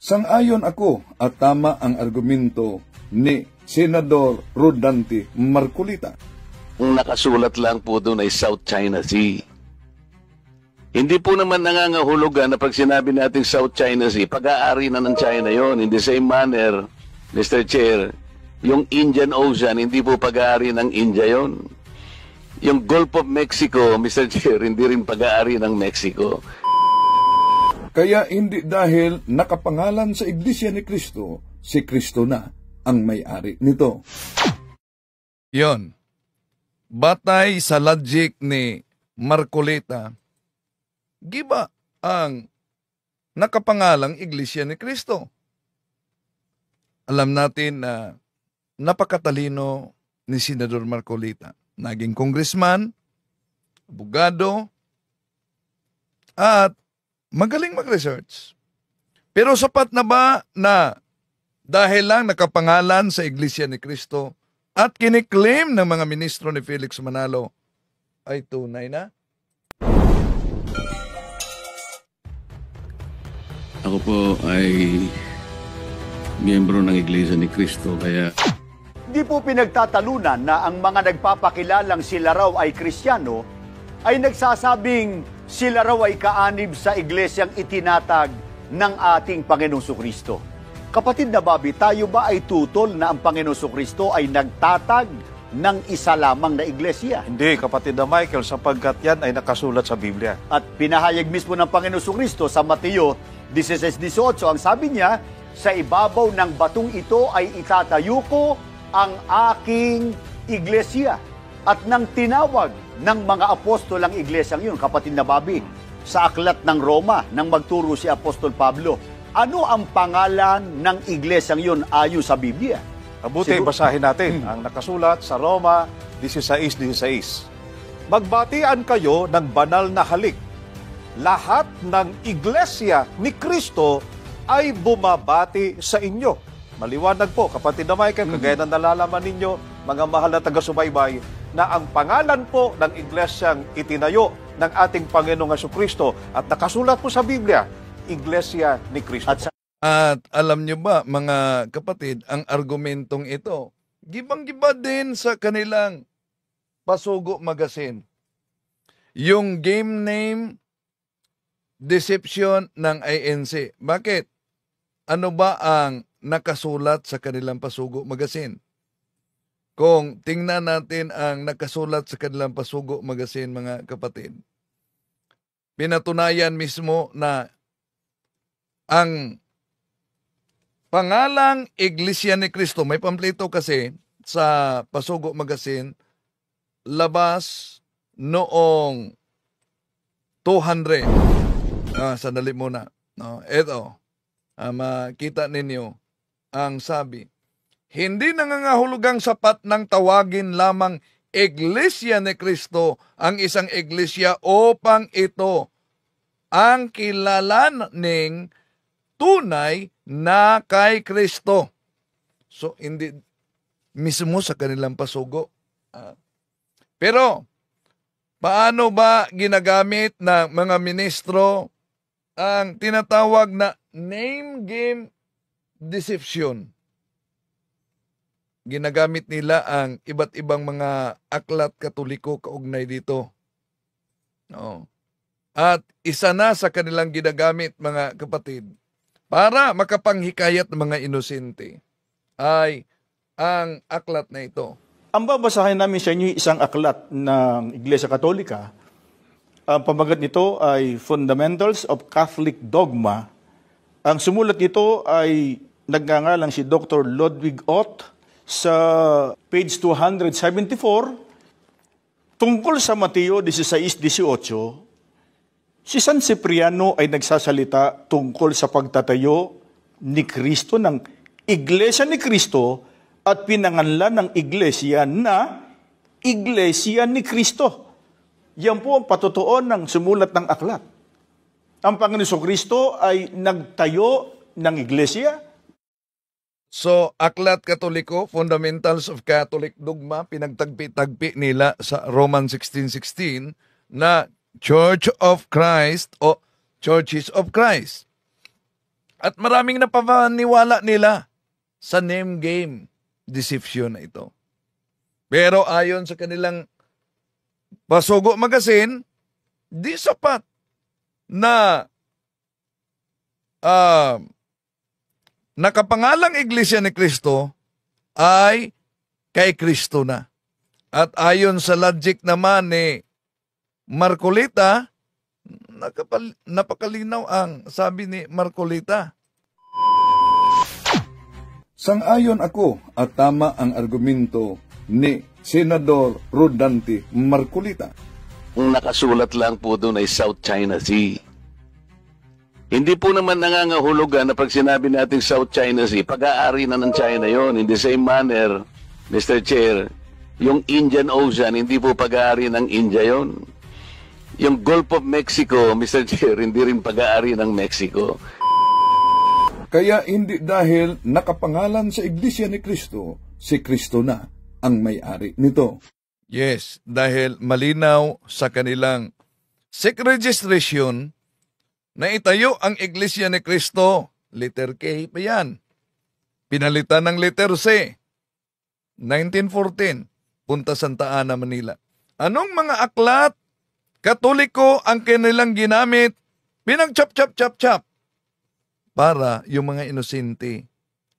Sang-ayon ako at tama ang argumento ni Senador Rodante Marcolita. Ang nakasulat lang po doon ay South China Sea. Hindi po naman nangangahulugan na pag sinabi natin South China Sea, pag-aari na ng China yon. In the same manner, Mr. Chair, yung Indian Ocean, hindi po pag-aari ng India yon. Yung Gulf of Mexico, Mr. Chair, hindi rin pag-aari ng Mexico. Kaya hindi dahil nakapangalan sa Iglesia ni Cristo, si Cristo na ang may-ari nito. Yon. Batay sa logic ni Marcolita, giba ang nakapangalang Iglesia ni Cristo. Alam natin na napakatalino ni Senador Marcolita. Naging congressman, abogado, at magaling mag-research. Pero sapat na ba na dahil lang nakapangalan sa Iglesia ni Cristo at kiniklaim ng mga ministro ni Felix Manalo ay tunay na? Ako po ay miyembro ng Iglesia ni Cristo, kaya Di po pinagtatalunan na ang mga nagpapakilalang sila raw ay Kristiyano ay nagsasabing sila raw ay kaanib sa iglesyang itinatag ng ating Panginoong Kristo. Kapatid na Bobby, tayo ba ay tutol na ang Panginoong Kristo ay nagtatag ng isa lamang na iglesia? Hindi, kapatid na Michael, sapagkat yan ay nakasulat sa Biblia. At pinahayag mismo ng Panginoong Kristo sa Mateo 16:18, ang sabi niya, sa ibabaw ng batong ito ay itatayo ko ang aking iglesia. At nang tinawag ng mga apostol ang iglesyang yun, kapatid na Bobby, sa aklat ng Roma, nang magturo si Apostol Pablo, ano ang pangalan ng iglesyang yun ayon sa Biblia? Mabuti, basahin natin ang nakasulat sa Roma 16:16. Magbatian kayo ng banal na halik. Lahat ng iglesia ni Kristo ay bumabati sa inyo. Maliwanag po, kapatid na Michael, kagaya ng nalalaman ninyo, mga mahal na taga-subaybay, na ang pangalan po ng iglesyang itinayo ng ating Panginoong Jesucristo at nakasulat po sa Biblia, Iglesia ni Cristo. At alam nyo ba, mga kapatid, ang argumentong ito, gibang-giba din sa kanilang Pasugo Magazine. Yung game name, deception ng INC. Bakit? Ano ba ang nakasulat sa kanilang Pasugo Magazine? Kung tingnan natin ang nakasulat sa kanilang Pasugo Magazine, mga kapatid, pinatunayan mismo na ang pangalang Iglesia ni Cristo, may pamplito kasi sa Pasugo Magazine, labas noong 200. Sandali muna. No, ito. Makita ninyo ang sabi. Hindi nangangahulugang sapat ng tawagin lamang Iglesia ni Cristo ang isang iglesia upang ito ang kilalaning tunay na kay Kristo. So, hindi mismo sa kanilang pasugo. Pero, paano ba ginagamit ng mga ministro ang tinatawag na name game deception? Ginagamit nila ang iba't ibang mga aklat Katoliko kaugnay dito. No. At isa na sa kanilang ginagamit, mga kapatid, para makapanghikayat ng mga inosente, ay ang aklat na ito. Ang babasahin namin sa inyo isang aklat ng Iglesia Katolika. Ang pamagat nito ay Fundamentals of Catholic Dogma. Ang sumulat nito ay nagngangalang si Dr. Ludwig Ott sa page 274 tungkol sa Mateo 16:18. Si San Cipriano ay nagsasalita tungkol sa pagtatayo ni Kristo ng Iglesia ni Kristo at pinanganlan ng Iglesia na Iglesia ni Kristo. Yan po ang patutuon ng sumulat ng aklat. Ang Panginoon Kristo ay nagtayo ng Iglesia. So, Aklat Katoliko, Fundamentals of Catholic Dogma, pinagtagpi-tagpi nila sa Roman 16:16 na Church of Christ o Churches of Christ. At maraming napapaniwala nila sa name game deception na ito. Pero ayon sa kanilang Pasugo Magazine, di sapat na nakapangalang Iglesia ni Cristo ay kay Kristo na. At ayon sa logic naman ni Marcolita, napakalinaw ang sabi ni Marcolita. Sang-ayon ako at tama ang argumento ni Senador Rodante Marcolita. Ang nakasulat lang po doon ay South China Sea. Hindi po naman nangangahulugan na pag sinabi natin South China Sea, pag-aari na ng China yon. In the same manner, Mr. Chair, yung Indian Ocean, hindi po pag-aari ng India yon. Yung Gulf of Mexico, Mr. Chair, hindi rin pag-aari ng Mexico. Kaya hindi dahil nakapangalan sa Iglesia ni Cristo, si Kristo na ang may-ari nito. Yes, dahil malinaw sa kanilang SEC registration na itayo ang Iglesia ni Cristo. Letter K pa yan. Pinalitan ng letter C. 1914, Punta Santa Ana, Manila. Anong mga aklat Katoliko ang kanilang ginamit? Pinag-chap-chap-chap-chap para yung mga inosente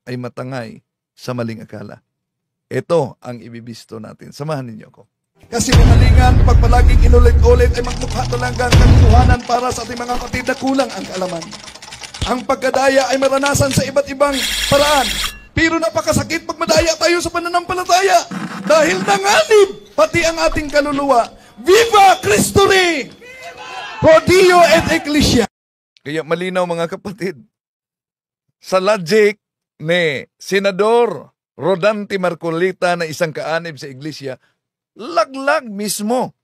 ay matangay sa maling akala. Ito ang ibibisto natin. Samahan ninyo ko. Kasi kamalingan, pag palaging inulit-ulit ay magmukha talagang katotohanan para sa ating mga kapatid na kulang ang kaalaman. Ang pagkadaya ay maranasan sa iba't ibang paraan. Pero napakasakit pag madaya tayo sa pananampalataya. Dahil nanganib pati ang ating kaluluwa. Viva Cristo Rey! Pro Dio et Ecclesia! Kaya malinaw mga kapatid, sa logic ni Senador Rodante Marcolita na isang kaanib sa iglesia, laglag mismo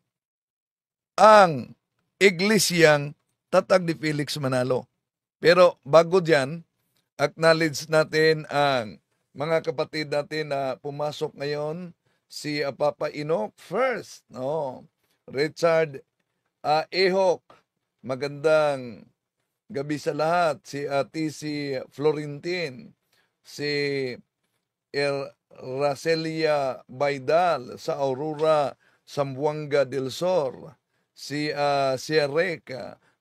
ang iglesyang Tatag ni Felix Manalo. Pero bago dyan, acknowledge natin ang mga kapatid natin na pumasok ngayon, si Papa Enoch first, no? Richard Ehok, magandang gabi sa lahat. Si TC Florentin, si Racelia Baidal sa Aurora, Zamboanga del Sur, si Rek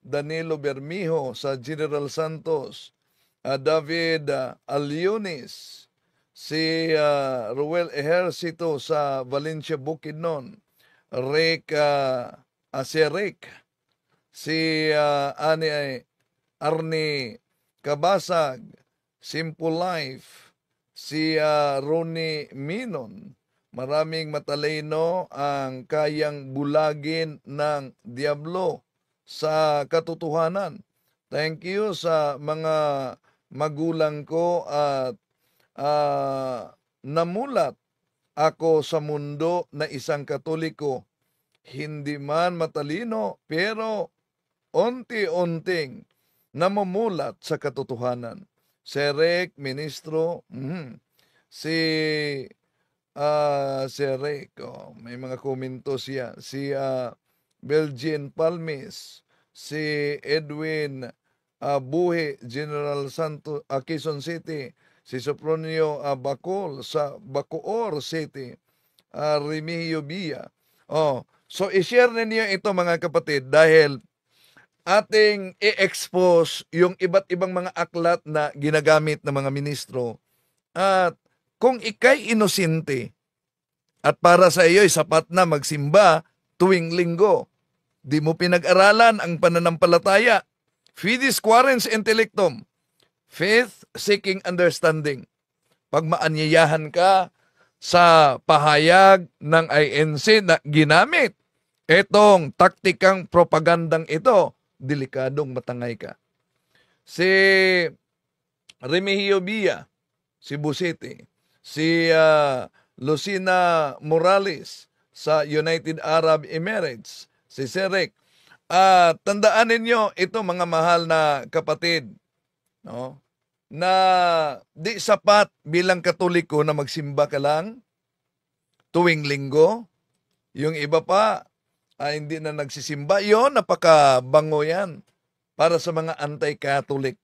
Danilo Bermijo sa General Santos, David Alionis, si Ruel Ejercito sa Valencia Bukidnon, si Rek, si Arnie Kabasag, Simple Life, si Ronnie Minon. Maraming matalino ang kayang bulagin ng Diablo sa katotohanan. Thank you sa mga magulang ko at namulat ako sa mundo na isang Katoliko. Hindi man matalino pero unti-unting namumulat sa katotohanan. Si Rek, ministro, si Rek, may mga komento siya. Si Belgian Palmis, si Edwin Buhe, General Santos, Quezon City, si Sopronio Bacol sa Bacoor City, Remigio Villa. So i-share ninyo ito mga kapatid dahil ating i-expose yung iba't ibang mga aklat na ginagamit ng mga ministro. At kung ikay inosente at para sa iyo ay sapat na magsimba tuwing linggo, di mo pinag-aralan ang pananampalataya, fides quaerens intellectum, faith seeking understanding. Pag maanyayahan ka sa pahayag ng INC na ginamit itong taktikang propagandang ito, delikadong matangay ka. Si Remigio Villa, Cebu City, si Lucina Morales sa United Arab Emirates, si Serek. Tandaan ninyo ito mga mahal na kapatid, no? Na di sapat bilang Katoliko na magsimba ka lang tuwing linggo. Yung iba pa hindi na nagsisimba. Yon, napakabango yan para sa mga anti-Catholic.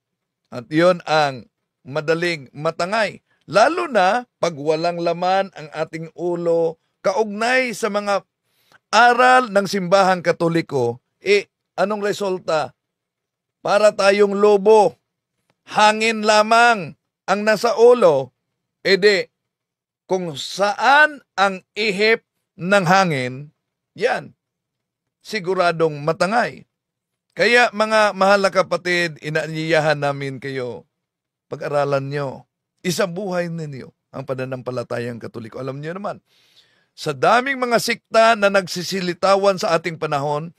At yon ang madaling matangay. Lalo na pag walang laman ang ating ulo, kaugnay sa mga aral ng simbahang Katoliko, anong resulta? Para tayong lobo, hangin lamang ang nasa ulo, kung saan ang ihip ng hangin, yan, siguradong matangay. Kaya mga mahal na kapatid, inaanyayahan namin kayo, pag-aralan nyo, isang buhay ninyo ang pananampalatayang Katoliko. Alam nyo naman, sa daming mga sikta na nagsisilitawan sa ating panahon,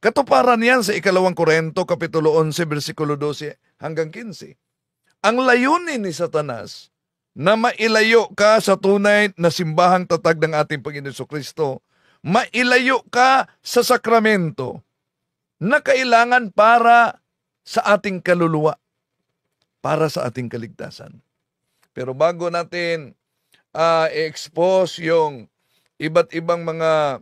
katuparan yan sa 2 Korinto, Kapitulo 11, versikulo 12 hanggang 15. Ang layunin ni Satanas na mailayo ka sa tunay na simbahang tatag ng ating Panginoon Jesucristo, mailayo ka sa sakramento na kailangan para sa ating kaluluwa, para sa ating kaligtasan. Pero bago natin i-expose yung iba't ibang mga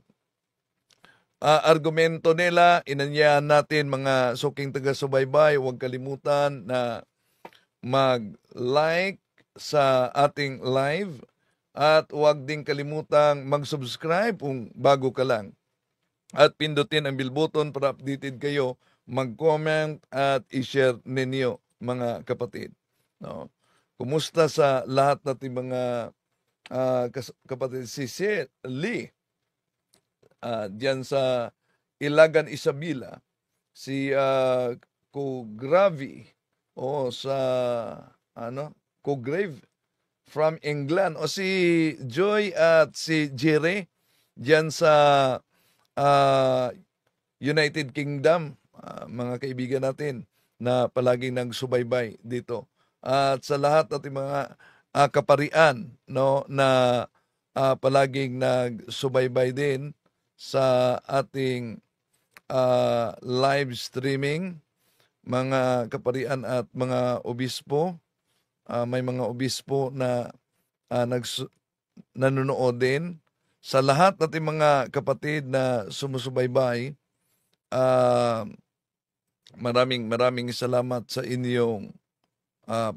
argumento nila, inanyayahan natin mga suking taga-subaybay, huwag kalimutan na mag-like sa ating live at huwag din kalimutang mag-subscribe kung bago ka lang. At pindutin ang bell button para updated kayo, mag-comment at i-share ninyo mga kapatid. No? Kumusta sa lahat nating mga kapatid? Si Lee, diyan sa Ilagan, Isabela, si Kugravi, sa Kugrave from England, o si Joy at si Jerry diyan sa United Kingdom, mga kaibigan natin na palaging nagsubaybay dito. At sa lahat nating mga kaparian, no, na palaging nagsubaybay din sa ating live streaming, mga kaparian at mga obispo. May mga obispo na nanonood din. Sa lahat nating mga kapatid na sumusubaybay, maraming salamat sa inyong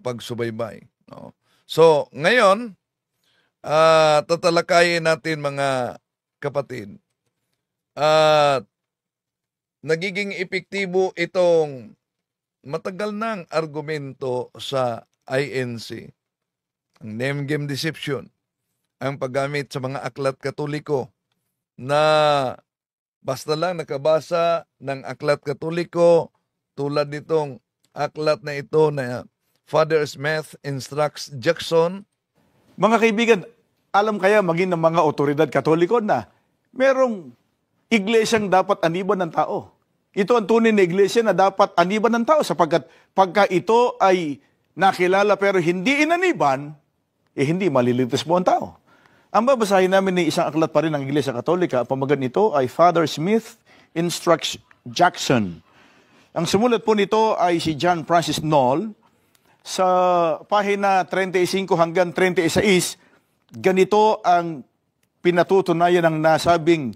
pagsubaybay. No? So, ngayon, tatalakayin natin mga kapatid. At nagiging epektibo itong matagal ng argumento sa INC, ang name game deception, ang paggamit sa mga aklat Katoliko na basta lang nakabasa ng aklat Katoliko tulad nitong aklat na ito na Father Smith Instructs Jackson. Mga kaibigan, alam kaya maging ng mga otoridad Katoliko na merong iglesyang dapat aniban ng tao. Ito ang tunay na iglesia na dapat aniban ng tao sapagkat pagka ito ay nakilala pero hindi inaniban, hindi maliligtas po ang tao. Ang babasahin namin ni isang aklat pa rin ng Iglesia Katolika, ang pamagat nito ay Father Smith Instructs Jackson. Ang sumulat po nito ay si John Francis Knoll. Sa pahina 35 hanggang 36, ganito ang pinatutunayan ng nasabing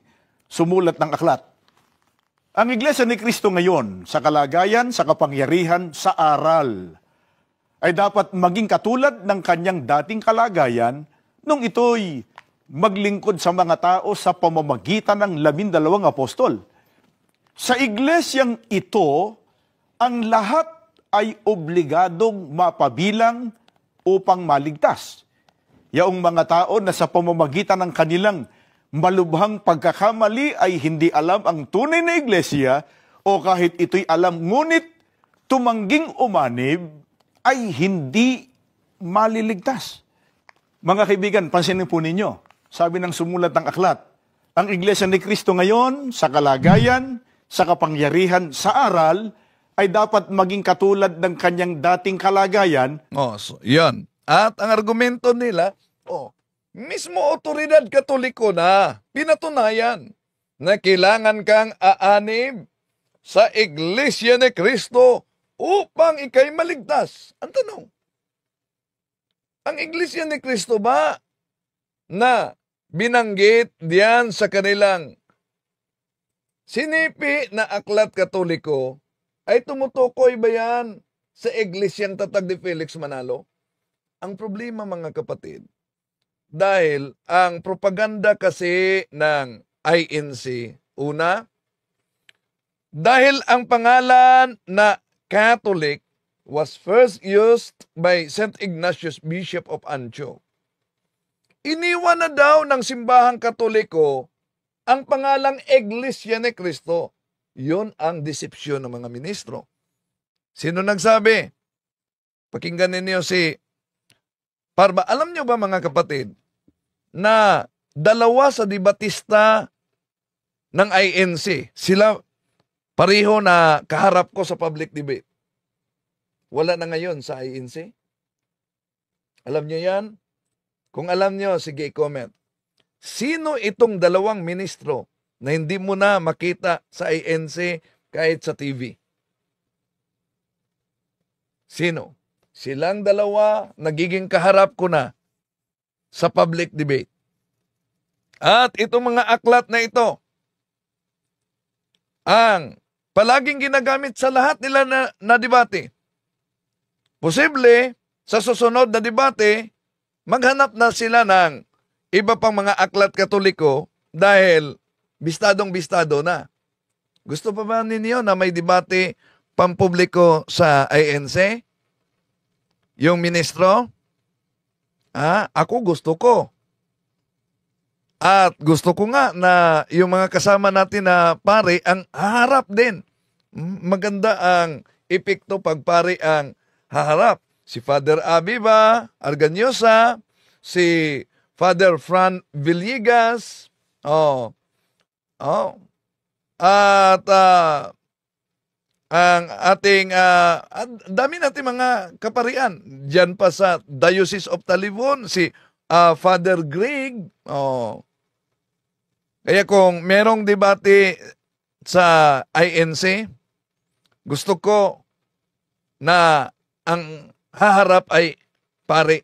sumulat ng aklat. Ang Iglesia ni Cristo ngayon, sa kalagayan, sa kapangyarihan, sa aral, ay dapat maging katulad ng kanyang dating kalagayan nung ito'y maglingkod sa mga tao sa pamamagitan ng 12 apostol. Sa iglesyang ito, ang lahat ay obligadong mapabilang upang maligtas. Yaong mga tao na sa pamamagitan ng kanilang malubhang pagkakamali ay hindi alam ang tunay na iglesia o kahit ito'y alam ngunit tumangging umanib ay hindi maliligtas. Mga kaibigan, pansinin po ninyo, sabi ng sumulat ng aklat, ang Iglesia ni Cristo ngayon, sa kalagayan, sa kapangyarihan, sa aral, ay dapat maging katulad ng kanyang dating kalagayan. So, yan. At ang argumento nila, mismo otoridad Katoliko na pinatunayan na kailangan kang aanib sa Iglesia ni Cristo upang ikay maligtas. Ang tanong, ang Iglesia ni Cristo ba na binanggit diyan sa kanilang sinipi na aklat Katoliko ay tumutukoy ba yan sa Iglesyang Tatag ni Felix Manalo? Ang problema mga kapatid, dahil ang propaganda kasi ng INC, una, dahil ang pangalan na Catholic was first used by St. Ignatius, Bishop of Antioch. Iniwan na daw ng simbahang Katoliko ang pangalang Iglesia ni Cristo. Yun ang desipsyon ng mga ministro. Sino nagsabi? Pakinggan ninyo si Parba. Alam nyo ba mga kapatid, na dalawa sa debatista ng INC, sila pareho na kaharap ko sa public debate. Wala na ngayon sa INC. Alam nyo yan? Kung alam nyo, sige, comment. Sino itong dalawang ministro na hindi mo na makita sa INC kahit sa TV? Sino? Silang dalawa nagiging kaharap ko na sa public debate. At itong mga aklat na ito, ang palaging ginagamit sa lahat nila na debate. Posible, sa susunod na debate, maghanap na sila ng iba pang mga aklat Katoliko dahil bistadong-bistado na. Gusto pa ba ninyo na may debate pampubliko sa INC? Yung ministro? Ako gusto ko. At gusto ko nga na yung mga kasama natin na pare ang haharap din. Maganda ang epekto pag pare ang haharap. Si Father Abiba Arganyosa, si Father Fran Villegas, at ang ating, dami natin mga kaparian. Diyan pa sa Diocese of Talibon, si Father Greg. Kaya kung merong debate sa INC, gusto ko na ang haharap ay pare.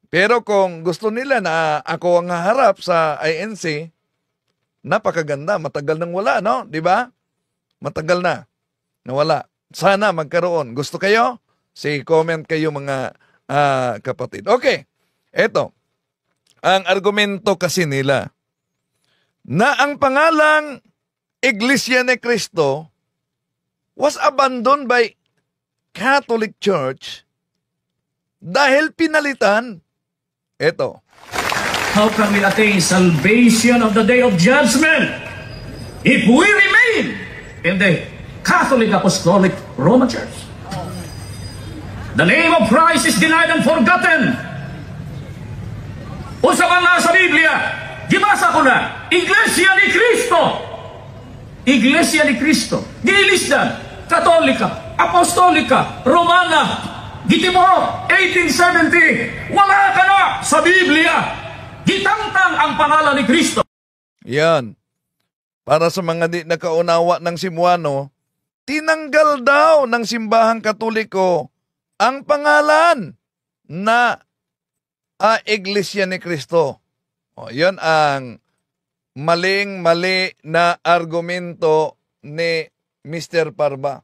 Pero kung gusto nila na ako ang haharap sa INC, napakaganda. Matagal nang wala, no? Di ba? Matagal na. Nawala. Sana magkaroon. Gusto kayo? Sige, comment kayo mga kapatid. Okay. Eto. Ang argumento kasi nila na ang pangalang Iglesia ni Cristo was abandoned by Catholic Church dahil pinalitan. Eto. How can we attain salvation of the day of judgment if we remain in the Catholic Apostolic Roman Church? The name of Christ is denied and forgotten. Usa man na sa Biblia, gibasa ko na, Iglesia ni Cristo. Iglesia ni Cristo. Gilisdan, Katolika, Apostolika, Romana, Gitimo, 1870. Wala ka na sa Biblia. Gitangtang ang pangalan ni Cristo. Yan. Para sa mga di nakaunawa ng Simuano, tinanggal daw ng simbahang Katoliko ang pangalan na Iglesia ni Cristo. Yan ang maling-mali na argumento ni Mr. Parba.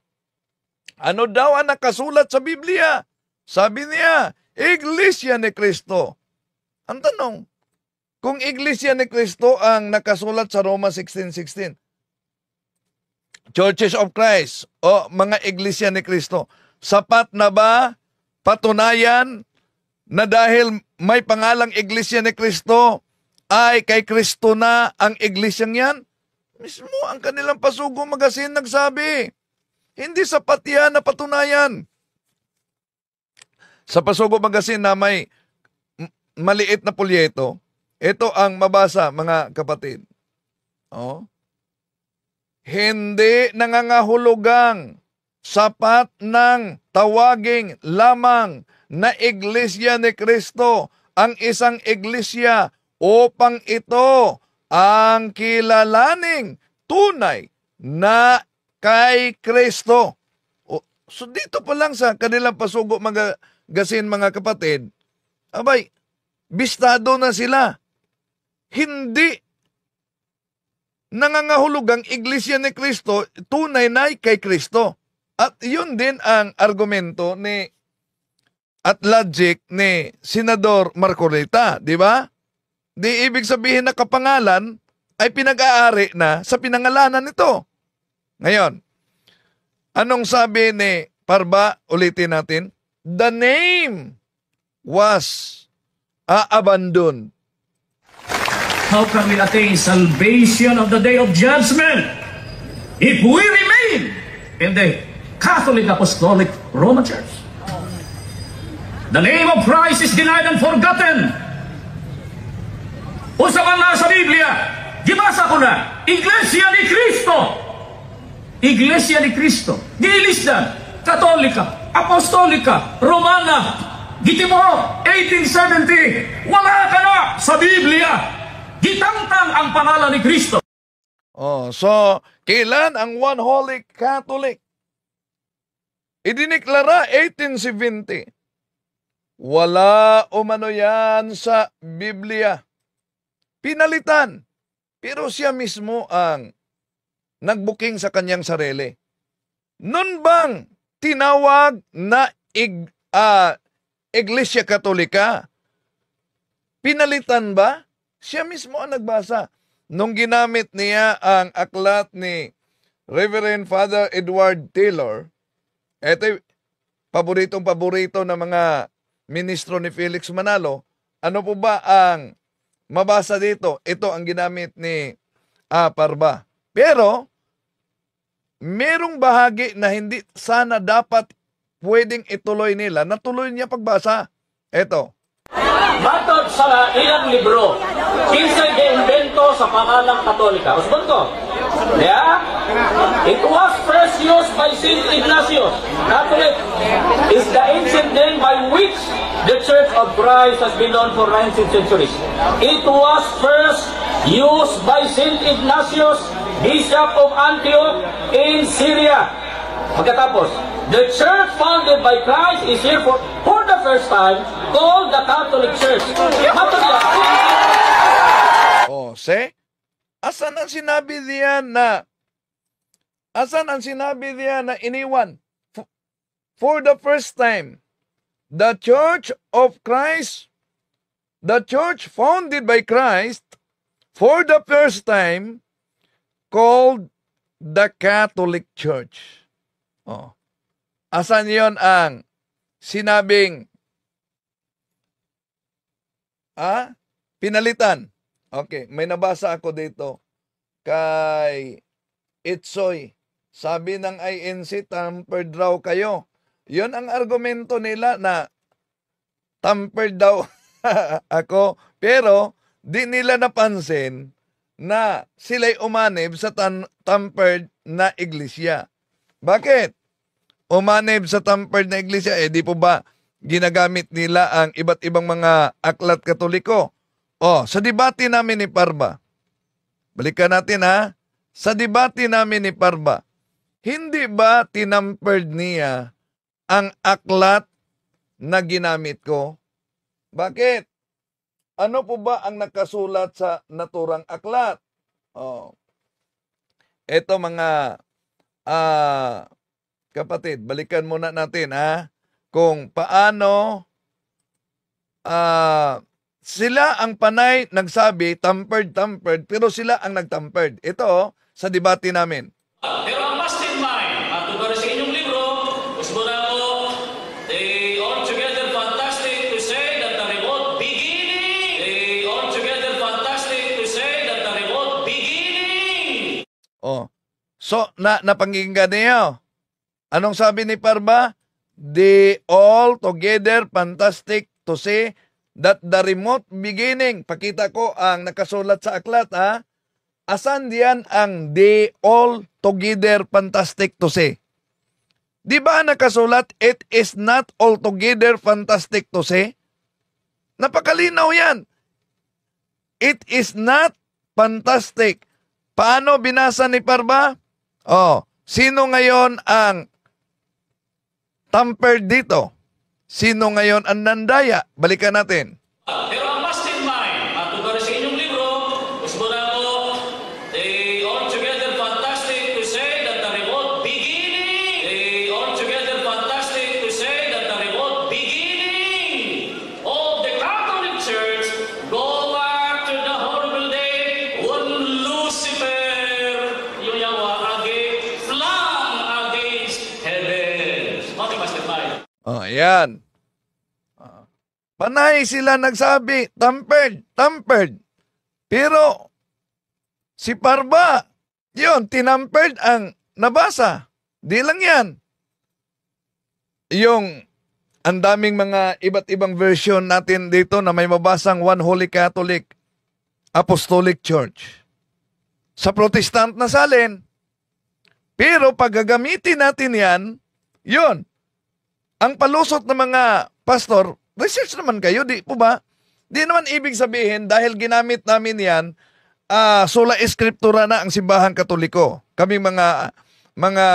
Ano daw ang nakasulat sa Biblia? Sabi niya, Iglesia ni Cristo. Ang tanong, kung Iglesia ni Cristo ang nakasulat sa Roma 16:16, Churches of Christ o mga Iglesia ni Cristo, sapat na ba patunayan na dahil may pangalang Iglesia ni Cristo ay kay Kristo na ang iglesyang yan? Mismo ang kanilang Pasugo Magazine nagsabi. Hindi sapat yan na patunayan. Sa Pasugo Magazine na may maliit na polyeto, ito ang mabasa mga kapatid. Hindi nangangahulugang sapat ng tawaging lamang na Iglesia ni Cristo ang isang iglesia upang ito ang kilalaning tunay na kay Kristo. So dito pa lang sa kanilang Pasugo Magazine mga kapatid, abay, bistado na sila. Hindi nangangahulugang Iglesia ni Kristo, tunay na kay Kristo. At yun din ang argumento ni at logic ni Senador Marcolita, di ba? Di ibig sabihin na kapangalan ay pinag-aari na sa pinangalanan nito. Ngayon, anong sabi ni Parba? Ulitin natin. The name was abandoned. How can we attain salvation of the day of judgment if we remain in the Catholic Apostolic Roman Church? The name of Christ is denied and forgotten. Usa man na sa Biblia, gibasa ko na, Iglesia ni Cristo. Iglesia ni Cristo. Gilisdan, Katolika, Apostolika, Romana, Gitimoro, 1870. Wala ka na sa Biblia. Gitangtang ang pangalan ni Cristo. So, kailan ang One Holy Catholic? Idiniklara 1870. Wala umano yan sa Biblia. Pinalitan. Pero siya mismo ang nagbuking sa kanyang sarili. Nun bang tinawag na Iglesia Katolika? Pinalitan ba? Siya mismo ang nagbasa. Nung ginamit niya ang aklat ni Reverend Father Edward Taylor, ito paboritong-paborito ng mga ministro ni Felix Manalo, ano po ba ang mabasa dito? Ito ang ginamit ni Parba. Pero, merong bahagi na hindi sana dapat pwedeng ituloy nila, natuloy niya pagbasa. Ito. Matod sa ilang libro, kinsay gi-invento sa pangalang Katolika. Usbon ko. Yeah? It was first used by Saint Ignatius. Catholic is the ancient name by which the Church of Christ has been known for 19 centuries. It was first used by Saint Ignatius, Bishop of Antioch in Syria. Pagkatapos, the church founded by Christ is here for the first time called the Catholic Church. See? Asan ang sinabi diyan na iniwan? For the first time, the Church of Christ, the church founded by Christ, for the first time, called the Catholic Church. Asan yon ang sinabing pinalitan? Okay, may nabasa ako dito kay Itsoy. Sabi ng INC, tampered raw kayo. Yon ang argumento nila na tampered daw ako. Pero di nila napansin na sila'y umanib sa tampered na iglesia. Bakit? Umanib sa tampered na iglesia, di po ba ginagamit nila ang iba't ibang mga aklat Katoliko? Sa debate namin ni Parba, balikan natin sa debate namin ni Parba, hindi ba tinampered niya ang aklat na ginamit ko? Bakit? Ano po ba ang nakasulat sa naturang aklat? Ito mga kapatid, balikan muna natin kung paano sila ang panay nagsabi, tampered, pero sila ang nagtampered. Ito, sa debate namin. Pero ang mastermind, matugari sa inyong libro, gusto na ko, they altogether fantastic to say that the remote beginning. They altogether fantastic to say that the remote beginning. So, napanginggan niyo. Anong sabi ni Parba? They all together fantastic to say that the remote beginning. Pakita ko ang nakasulat sa aklat, Asan diyan ang they all together fantastic to say? Di ba nakasulat, it is not altogether fantastic to say? Napakalinaw yan. It is not fantastic. Paano binasa ni Parba? Sino ngayon ang tampered dito? Sino ngayon ang nandaya? Balikan natin. Pero ang mastermind, matugari sa inyong libro, gusto na ko, they Oh, ayan. Panay sila nagsabi, tampered. Pero, si Parba, yun, tinampered ang nabasa. Di lang yan. Yung, ang daming mga iba't ibang version natin dito na may mabasang One Holy Catholic Apostolic Church. Sa Protestant na salin. Pero pag gagamitin natin yan, yun, ang palusot ng mga pastor, research naman kayo, di po ba? Di naman ibig sabihin, dahil ginamit namin yan, sola eskriptura na ang simbahan Katoliko. Kaming mga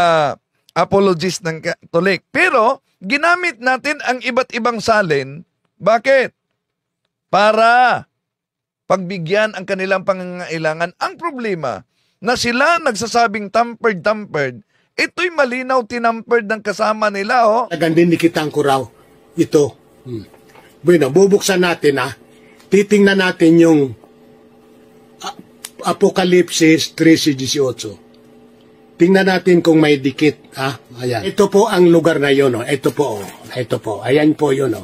apologists ng Katolik. Pero, ginamit natin ang iba't ibang salin. Bakit? Para pagbigyan ang kanilang pangangailangan. Ang problema, na sila nagsasabing tampered, ito'y malinaw tinampered ng kasama nila, oh. Nagandinikitan ko raw ito. Bueno, bubuksan natin, titingnan natin yung Apokalipsis 13:18. Tingnan natin kung may dikit, Ayan. Ito po ang lugar na yun, Ito po, Ayan po yun,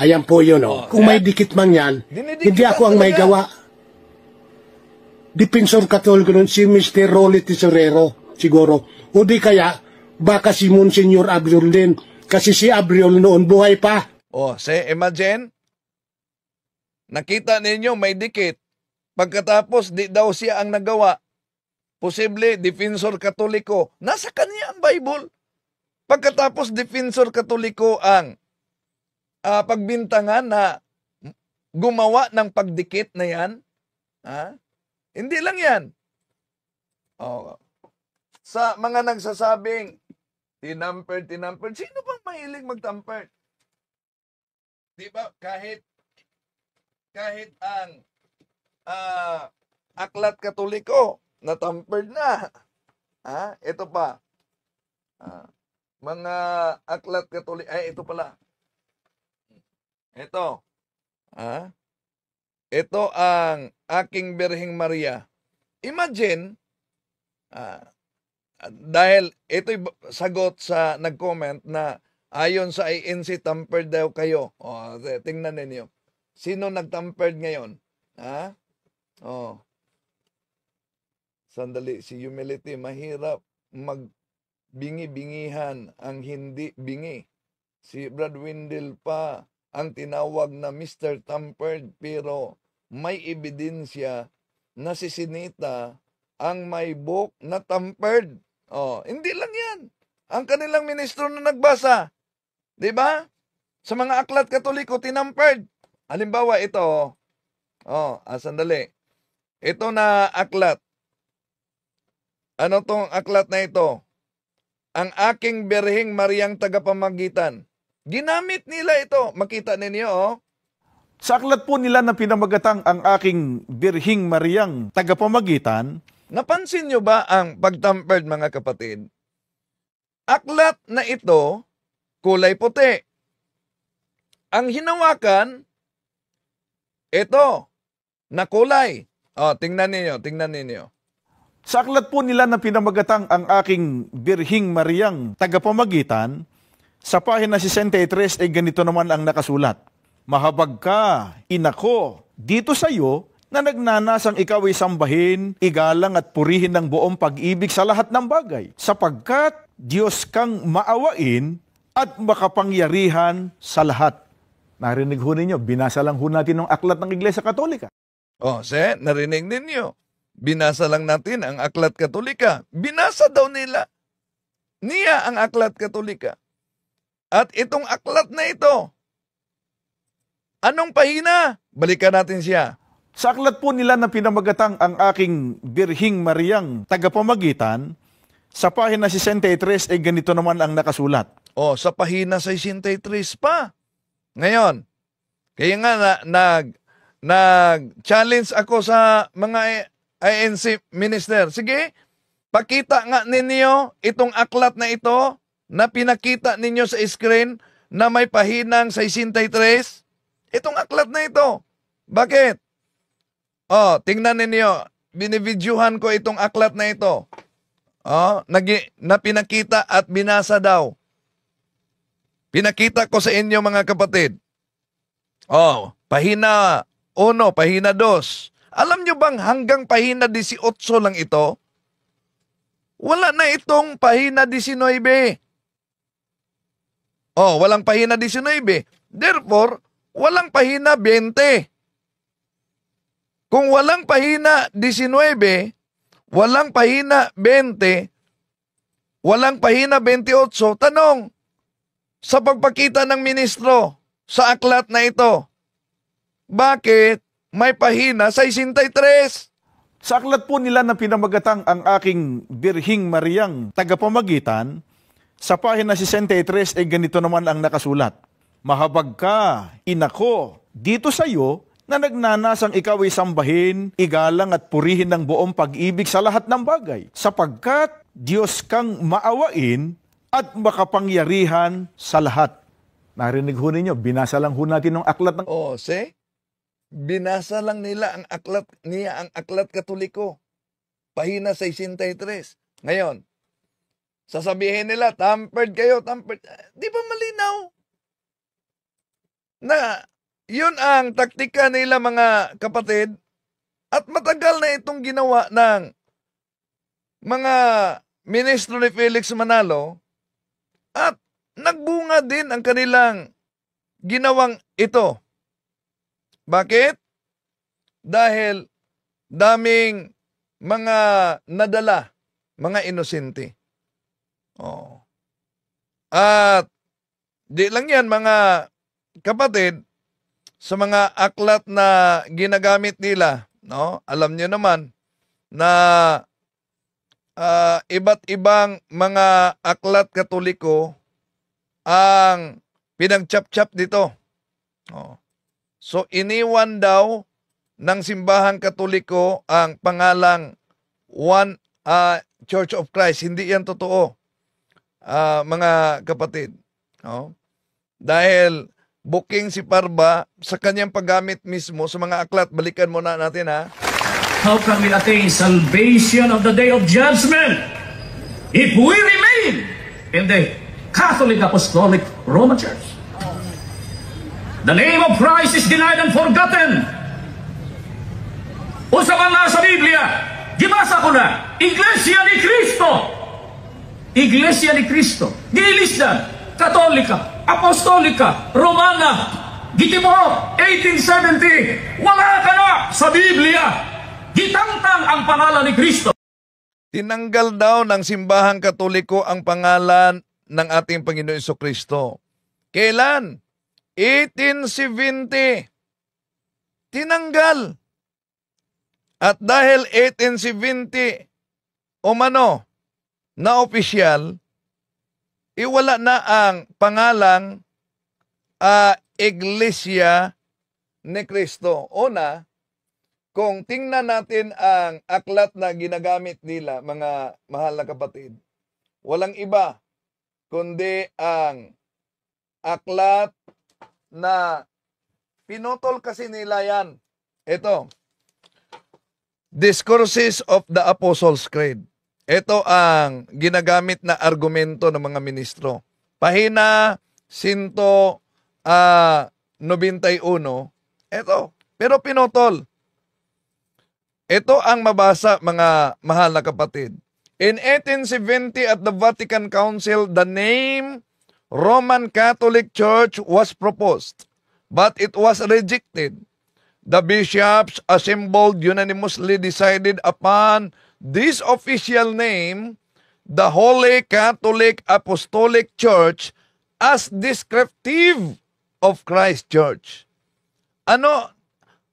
Ayan po yun, Kung may dikit man yan, hindi ako ang may gawa. Dipensor Katoliko nun, si Mr. Rolly Tesorero, siguro. O di kaya, baka si Monsignor Abriol din. Kasi si Abriol noon buhay pa. Imagine, nakita ninyo may dikit. Pagkatapos, di daw siya ang nagawa. Posible, Dipensor Katoliko. Nasa kanya ang Bible. Pagkatapos, Dipensor Katoliko ang pagbintangan na gumawa ng pagdikit na yan. Hindi lang yan. Sa mga nagsasabing, tinampered. Sino bang mahilig magtampered? Di ba? Kahit ang aklat Katoliko, natampered na. Ito pa. Mga aklat Katoliko, ito pala. Ito. Ito ang aking Birheng Maria. Imagine, dahil ito'y sagot sa nag-comment na ayon sa INC, tampered daw kayo. Tingnan ninyo. Sino nag-tampered ngayon? Sandali, si humility, mahirap magbingi-bingihan ang hindi bingi. Si Brad Windel pa ang tinawag na Mr. Tampered, pero may ebidensya na si Sinita ang may book na tampered. Hindi lang yan. Ang kanilang ministro na nagbasa. Di ba? Sa mga aklat Katoliko, tinampered. Halimbawa, ito. Sandali. Ito na aklat. Ano tong aklat na ito? Ang aking Birheng Mariang Tagapamagitan. Ginamit nila ito. Makita ninyo, Sa aklat po nila na pinamagatang ang aking Birheng Mariang Tagapamagitan, napansin nyo ba ang pagtampered, mga kapatid? Aklat na ito, kulay puti. Ang hinawakan, ito, na kulay. Tingnan ninyo. Sa aklat po nila na pinamagatang ang aking Birheng Mariang Tagapamagitan, sa pahina 63 ay ganito naman ang nakasulat. Mahabag ka, inako, dito sa iyo na nagnanasang ikaw ay sambahin, igalang at purihin ng buong pag-ibig sa lahat ng bagay, sapagkat Diyos kang maawain at makapangyarihan sa lahat. Narinig ho ninyo, binasa lang ho natin ng aklat ng Iglesia Katolika. Narinig ninyo. Binasa lang natin ang aklat Katolika. Binasa daw niya ang aklat Katolika. At itong aklat na ito, anong pahina? Balikan natin siya. Sa aklat po nila na pinamagatang ang aking Birheng Mariang Tagapamagitan, sa pahina 63 ay ganito naman ang nakasulat. Sa pahina 63 pa. Ngayon, kaya nga nag-challenge ako sa mga INC minister. Sige, pakita nga ninyo itong aklat na ito na pinakita ninyo sa screen na may pahinang 63. Itong aklat na ito. Bakit? Tingnan ninyo. Binivideohan ko itong aklat na ito. Na pinakita at binasa daw. Pinakita ko sa inyo mga kapatid. Oh, pahina 1, pahina 2. Alam nyo bang hanggang pahina 18 lang ito? Wala na itong pahina 19. Oh, walang pahina 19. Therefore, walang pahina 20. Kung walang pahina 19, walang pahina 20, walang pahina 28, tanong, sa pagpakita ng ministro sa aklat na ito, bakit may pahina 63? Sa aklat po nila na pinamagatang Ang Aking Birhing Mariang Tagapamagitan, sa pahina 63 ay ganito naman ang nakasulat. Mahabag ka, inako, dito sa iyo na nagnanasang ikaw ay sambahin, igalang at purihin ng buong pag-ibig sa lahat ng bagay, sapagkat Diyos kang maawain at makapangyarihan sa lahat. Narinig ho ninyo, binasa lang ho natin ng aklat ng... Oh, see? Binasa lang nila ang aklat niya, ang aklat Katoliko. Pahina 63. Ngayon, sasabihin nila, tampered kayo, tampered. Di ba malinaw? Na yun ang taktika nila mga kapatid at matagal na itong ginawa ng mga ministro ni Felix Manalo at nagbunga din ang kanilang ginawang ito. Bakit? Dahil daming mga nadala, mga inosente. Oh. At di lang yan mga kapatid, sa mga aklat na ginagamit nila, no? Alam niyo naman na iba't ibang mga aklat Katoliko ang pinagchap-chap dito. Oh. So iniwan daw ng simbahang Katoliko ang pangalang One Church of Christ. Hindi yan totoo, mga kapatid. Oh. Dahil booking si Parba sa kanyang paggamit mismo sa mga aklat. Balikan muna natin, ha? How can we attain salvation of the day of judgment if we remain in the Catholic Apostolic Roman Church? The name of Christ is denied and forgotten. Usa man na sa Biblia, gibasa ko na, Iglesia ni Cristo. Iglesia ni Cristo. Gilisdan, Katolika, Apostolika, Romana, Gitimo, 1870. Wala ka na sa Biblia. Gitangtang ang pangalan ni Cristo. Tinanggal daw ng simbahang Katoliko ang pangalan ng ating Panginoon Jesucristo. Kailan? 1870. Tinanggal. At dahil 1870 umano na opisyal, iwala na ang pangalang Iglesia ni Cristo. Una, kung tingnan natin ang aklat na ginagamit nila, mga mahal na kapatid, walang iba kundi ang aklat na pinutol kasi nila yan. Ito, Discourses of the Apostles' Creed. Ito ang ginagamit na argumento ng mga ministro. Pahina 191. Ito, pero pinutol. Ito ang mabasa, mga mahal na kapatid. In 1870 at the Vatican Council, the name Roman Catholic Church was proposed, but it was rejected. The bishops assembled unanimously decided upon this official name, the Holy Catholic Apostolic Church, as descriptive of Christ Church.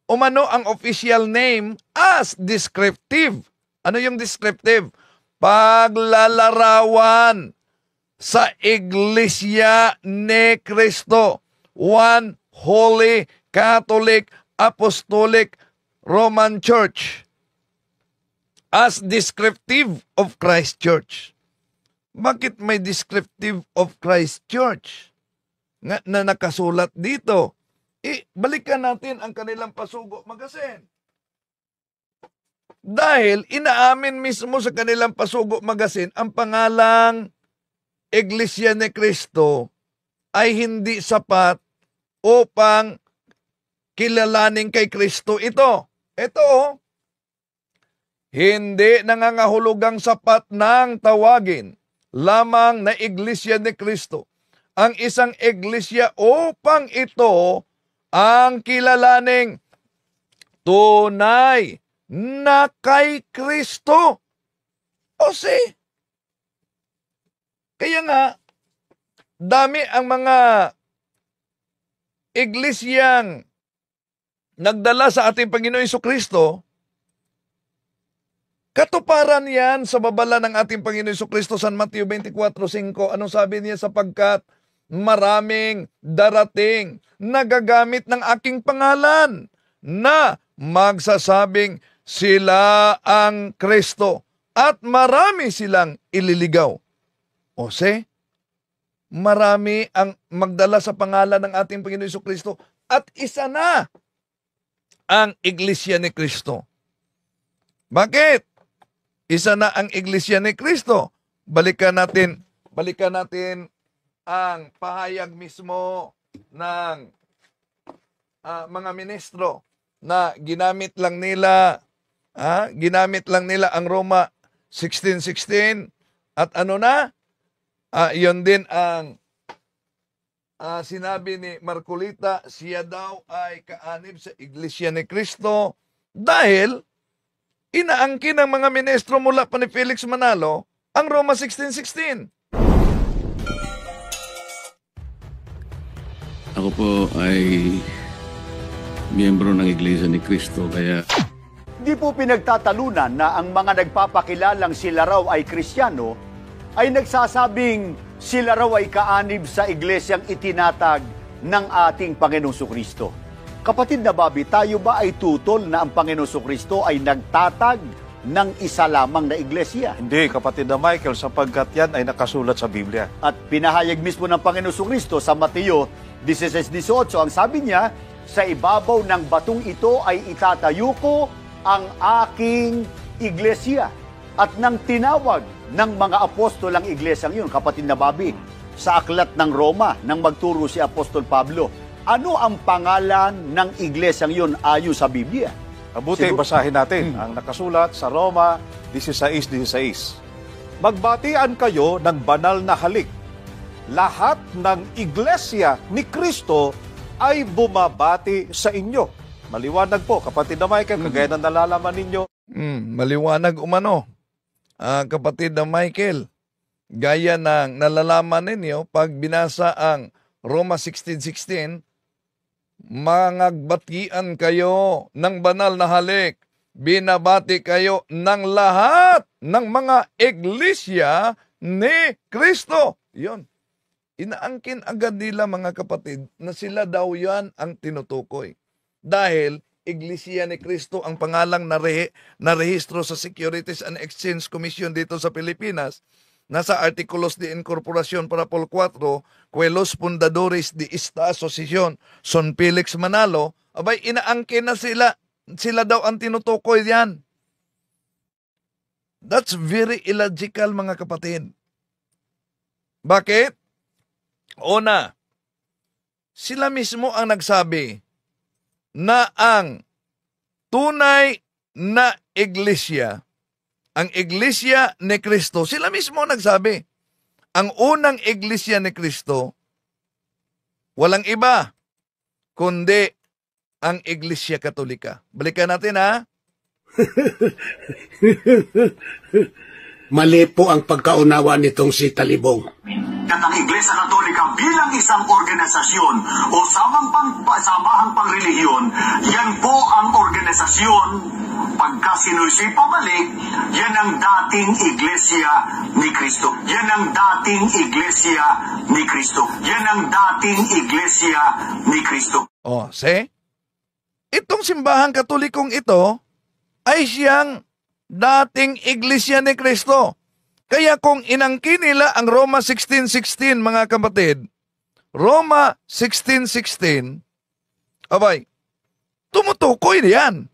Umano ang official name as descriptive. Ano yung descriptive? Paglalarawan sa Iglesia ni Cristo, one Holy Catholic Apostolic Roman Church, as descriptive of Christ Church. Bakit may descriptive of Christ Church na nakasulat dito? Balikan natin ang kanilang Pasugo Magazine. Dahil inaamin mismo sa kanilang Pasugo Magazine ang pangalang Iglesia ni Cristo ay hindi sapat upang kilalanin kay Kristo ito. Ito, hindi nangangahulugang sapat ng tawagin lamang na iglesia ni Kristo ang isang iglesia upang ito ang kilalaning tunay na kay Kristo. O kaya nga, dami ang mga iglesyang nagdala sa ating Panginoon Jesucristo. Katuparan yan sa babala ng ating Panginoon Jesucristo, San Mateo 24:5. Anong sabi niya? Sapagkat maraming darating na gagamit ng aking pangalan na magsasabing sila ang Kristo at marami silang ililigaw. O marami ang magdala sa pangalan ng ating Panginoon Jesucristo at isa na ang iglesia ni Kristo. Bakit? Isa na ang iglesia ni Kristo. Balikan natin ang pahayag mismo ng mga ministro na ginamit lang nila ang Roma 16:16 at yun din ang sinabi ni Marcolita, siya daw ay kaanib sa iglesia ni Kristo dahil inaangkin ng mga ministro mula pa ni Felix Manalo ang Roma 16:16. Ako po ay miyembro ng Iglesia ni Cristo, kaya Di po pinagtatalunan na ang mga nagpapakilalang sila raw ay Kristiyano ay nagsasabing sila raw ay kaanib sa iglesyang itinatag ng ating Panginoong Sukristo. Kapatid na Bobby, tayo ba ay tutol na ang Panginoong Sukristo ay nagtatag ng isa lamang na iglesia? Hindi, kapatid na Michael, sapagkat yan ay nakasulat sa Biblia. At pinahayag mismo ng Panginoong Sukristo sa Mateo 16:18, ang sabi niya, sa ibabaw ng batong ito ay itatayo ko ang aking iglesia. At nang tinawag ng mga apostol ang iglesyang yun, kapatid na Bobby, sa aklat ng Roma, nang magturo si Apostol Pablo, ano ang pangalan ng iglesyang yun ayon sa Biblia? Mabuti, basahin natin ang nakasulat sa Roma 16:16. Magbatian kayo ng banal na halik. Lahat ng iglesia ni Kristo ay bumabati sa inyo. Maliwanag po, kapatid na Michael, kagaya ng nalalaman ninyo. Maliwanag umano. Kapatid na Michael, gaya ng nalalaman ninyo, pag binasa ang Roma 16:16, mangagbatian kayo ng banal na halik. Binabati kayo ng lahat ng mga iglesia ni Kristo. Yun. Inaangkin agad nila, mga kapatid, na sila daw yan ang tinutukoy. Dahil Iglesia ni Kristo ang pangalang narehistro sa Securities and Exchange Commission dito sa Pilipinas, nasa Artículos de Incorporación para Pol 4, Cuelos Fundadores de esta Asociación, Son Felix Manalo, abay inaangkin na sila daw ang tinutukoy yan. That's very illogical, mga kapatid. Bakit? Una, sila mismo ang nagsabi na ang tunay na iglesia, ang iglesia ni Kristo, sila mismo nagsabi, ang unang iglesia ni Kristo, walang iba, kundi ang Iglesia Katolika. Balikan natin, ha? Mali po ang pagkaunawa nitong si Talibong. At ang Iglesia Katolika bilang isang organisasyon o samahang pangrelihiyon, yan po ang organisasyon. Pagka sinusi pabalik, yan ang dating Iglesia ni Kristo. Yan ang dating Iglesia ni Kristo. Yan ang dating Iglesia ni Kristo. See? Itong simbahang katolikong ito ay siyang dating Iglesia ni Kristo. Kaya kung inangkin nila ang Roma 16:16, mga kapatid, Roma 16:16, abay, tumutukoy yan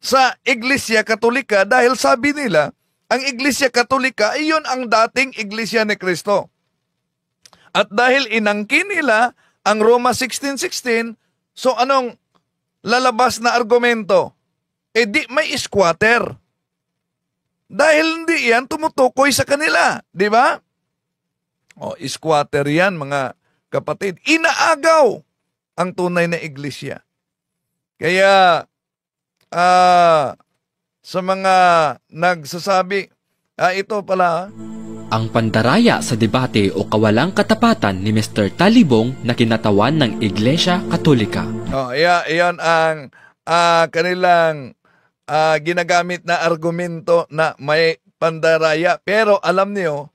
sa Iglesia Katolika dahil sabi nila, ang Iglesia Katolika ay yun ang dating Iglesia ni Kristo. At dahil inangkin nila ang Roma 16:16, so anong lalabas na argumento? Eh di may squatter. Dahil hindi yan tumutukoy sa kanila, di ba? O, squatter yan, mga kapatid. Inaagaw ang tunay na iglesia. Kaya, sa mga nagsasabi, ito pala, ang pandaraya sa debate o kawalang katapatan ni Mr. Talibong na kinatawan ng Iglesia Katolika. Iyan ang kanilang ginagamit na argumento na may pandaraya. Pero alam niyo,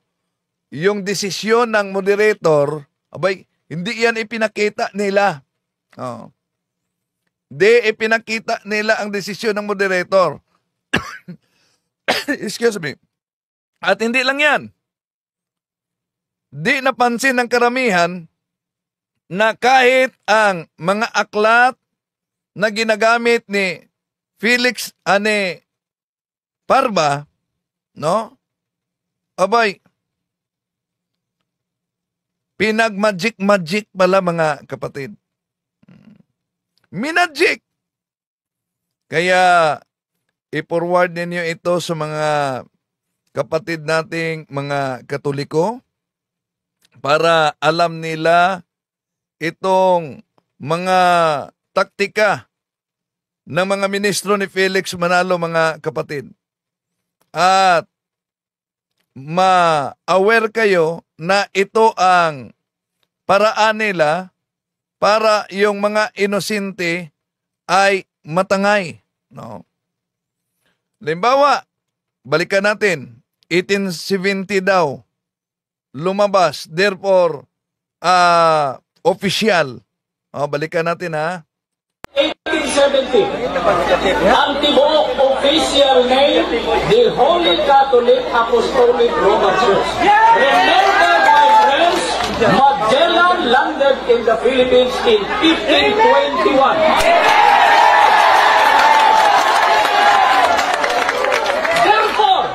yung desisyon ng moderator, abay, hindi yan ipinakita nila. Di ipinakita nila ang desisyon ng moderator. Excuse me. At hindi lang yan. Di napansin ng karamihan na kahit ang mga aklat na ginagamit ni Felix ni Parba, no? Abay, pinag-magic pala, mga kapatid. Minagic. Kaya i-forward ninyo ito sa mga kapatid nating mga Katoliko para alam nila itong mga taktika ng mga ministro ni Felix Manalo, mga kapatid. At ma-aware kayo na ito ang paraan nila para yung mga inosente ay matangay. No? Limbawa, balikan natin, 1870 daw lumabas, therefore official. Balikan natin, ha. 1870, ang tibuok official name, the Holy Catholic Apostolic Roman Church. Remember, my friends, Magellan landed in the Philippines in 1521. Therefore,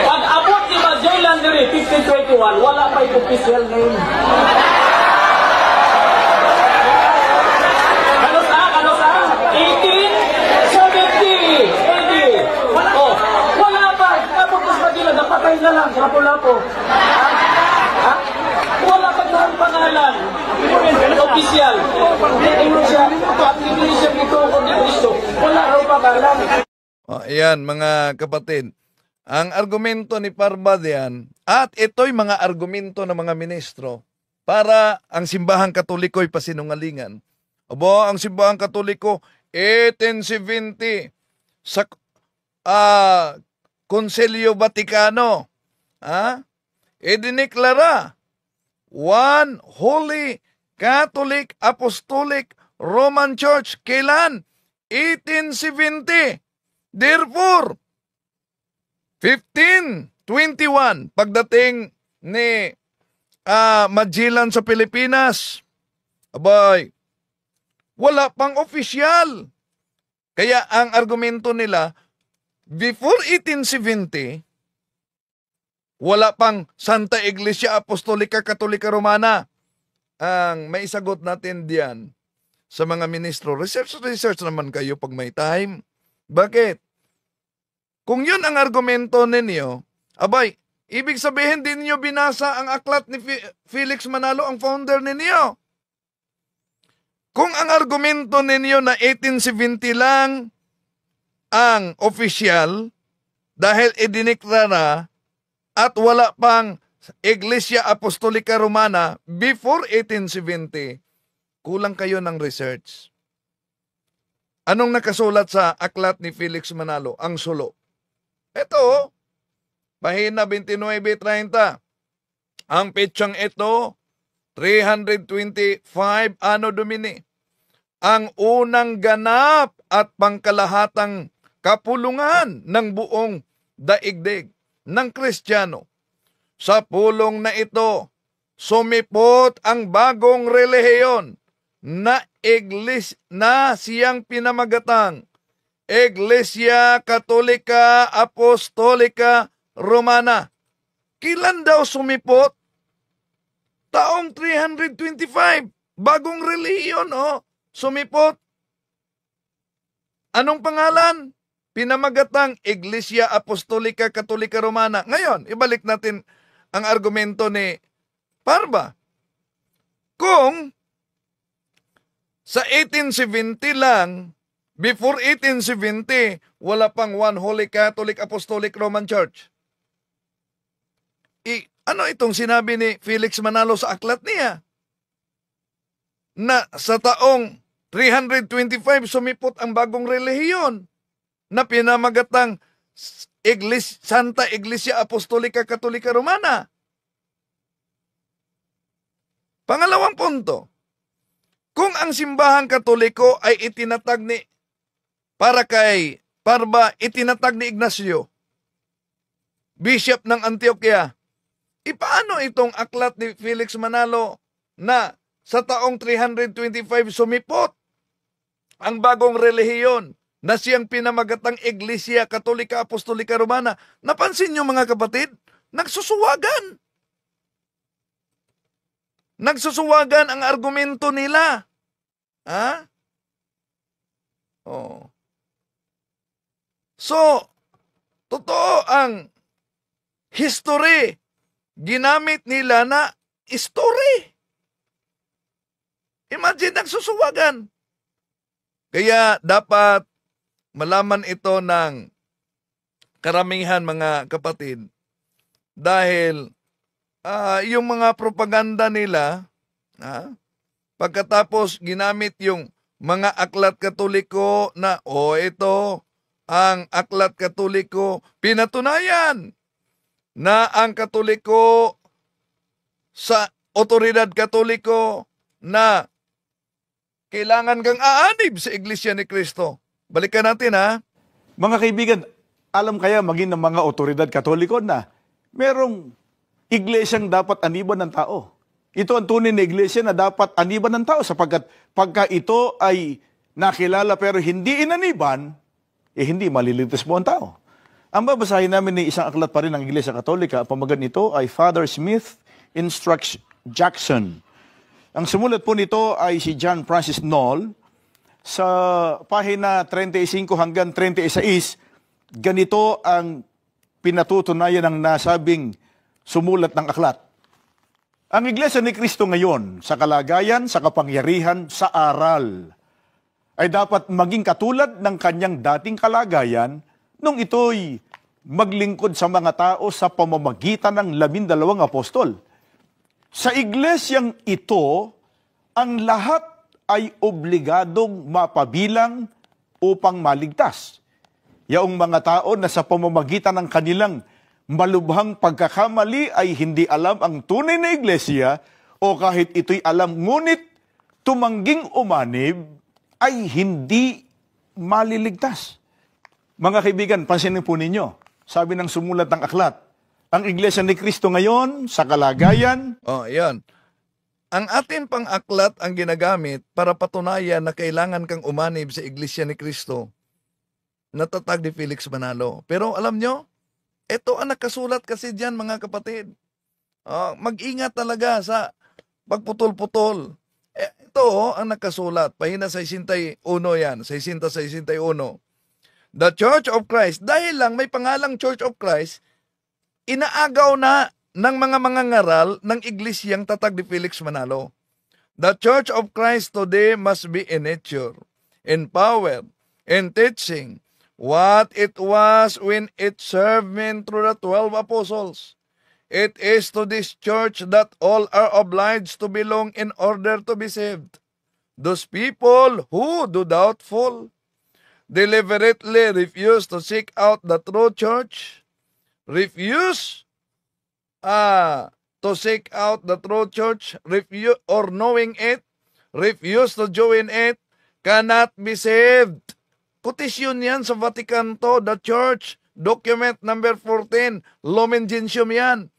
pag abot ni Magellan diri 1521, wala pa yung official name. Ano sa? 1870 AD. Oh, wala pa. Abot ni Magellan, napatay na lang sa Lapu-Lapu. Wala pa ang pangalan. Official. Iglesia dito ni Cristo. Wala raw pangalan. Ayan, mga kapatid. Ang argumento ni Parba diyan, at ito'y mga argumento ng mga ministro para ang simbahang Katoliko ay pasinungalingan. Abo, ang simbahang Katoliko, 1870 sa Konselyo Vaticano, diniklara one Holy Catholic Apostolic Roman Church. Kailan? 1870. Therefore, 1521, pagdating ni Magellan sa Pilipinas, abay, wala pang opisyal. Kaya ang argumento nila, before 1870, wala pang Santa Iglesia Apostolica Katolika Romana. Ang maisagot natin diyan sa mga ministro, research naman kayo pag may time. Bakit? Kung yun ang argumento ninyo, abay, ibig sabihin din niyo binasa ang aklat ni Felix Manalo, ang founder ninyo. Kung ang argumento ninyo na 1870 lang ang official dahil idiniklara at wala pang Iglesia Apostolica Romana before 1870, kulang kayo ng research. Anong nakasulat sa aklat ni Felix Manalo? Ang sulo. Ito, pahina 29-30. Ang petsang ito, 325 Anno Domini. Ang unang ganap at pangkalahatang kapulungan ng buong daigdig ng Kristiyano. Sa pulong na ito, sumipot ang bagong relihiyon na siyang pinamagatang Iglesia Katolika Apostolika Romana. Kailan daw sumipot? Taong 325. Bagong relihiyon, sumipot. Anong pangalan? Pinamagatang Iglesia Apostolika Katolika Romana. Ngayon, ibalik natin ang argumento ni Parva. Kung sa 1870 lang, before 1870, wala pang One Holy Catholic Apostolic Roman Church. Ano itong sinabi ni Felix Manalo sa aklat niya? Na sa taong 325 sumipot ang bagong relihiyon na pinamagatang Santa Iglesia Apostolica Katolika Romana. Pangalawang punto, kung ang simbahang Katoliko ay itinatag ni para kay Parva, itinatag ni Ignacio, Bishop ng Antioquia, paano itong aklat ni Felix Manalo na sa taong 325 sumipot ang bagong relihiyon na siyang pinamagatang Iglesia Katolika Apostolika Romana? Napansin niyo mga kapatid? Nagsusuwagan. Nagsusuwagan ang argumento nila. Ha? So, totoo ang history. Ginamit nila na story. Imagine, nagsusuwagan. Kaya dapat malaman ito ng karamihan mga kapatid dahil yung mga propaganda nila, pagkatapos ginamit yung mga aklat Katoliko na, ito ang aklat Katoliko, pinatunayan na ang Katoliko sa otoridad Katoliko na kailangan kang aanib sa Iglesia ni Cristo. Balikan natin Mga kaibigan, alam kaya maging ng mga otoridad Katoliko na merong iglesyang dapat aniban ng tao. Ito ang tunay na iglesia na dapat aniban ng tao sapagkat pagka ito ay nakilala pero hindi inaniban, hindi maliligtas mo ang tao. Ang babasahin namin ni isang aklat pa rin ng Iglesia Katolika, pamagat nito ay Father Smith Instructs Jackson. Ang sumulat po nito ay si John Francis Knoll. Sa pahina 35 hanggang 36, ganito ang pinatutunayan ng nasabing sumulat ng aklat. Ang Iglesia ni Cristo ngayon, sa kalagayan, sa kapangyarihan, sa aral, ay dapat maging katulad ng kanyang dating kalagayan nung ito'y maglingkod sa mga tao sa pamamagitan ng 12 apostol. Sa iglesyang ito, ang lahat ay obligadong mapabilang upang maligtas. Yaong mga tao na sa pamamagitan ng kanilang malubhang pagkakamali ay hindi alam ang tunay na iglesia o kahit ito'y alam ngunit tumangging umanib ay hindi maliligtas. Mga kaibigan, pansinin po ninyo, sabi ng sumulat ng aklat, ang Iglesia ni Cristo ngayon, sa kalagayan. Yan. Ang ating pang-aklat ang ginagamit para patunayan na kailangan kang umanib sa Iglesia ni Cristo. Natatag ni Felix Manalo. Pero alam nyo, ito ang nakasulat kasi dyan mga kapatid. Mag-ingat talaga sa pagputol-putol. Ito ang nakasulat. Pahina 61 yan, 661. The Church of Christ, dahil lang may pangalang Church of Christ, inaagaw na ng mga mangangaral ng iglesyang tatag ni Felix Manalo. The Church of Christ today must be in nature, in power, in teaching, what it was when it served men through the 12 apostles. It is to this church that all are obliged to belong in order to be saved. Those people who, do doubtful, deliberately refuse to seek out the true church, refuse to seek out the true church, refuse or knowing it, refuse to join it, cannot be saved. Kotisyon yan sa Vatican to, the church, document number 14, Lumen Gentium yan.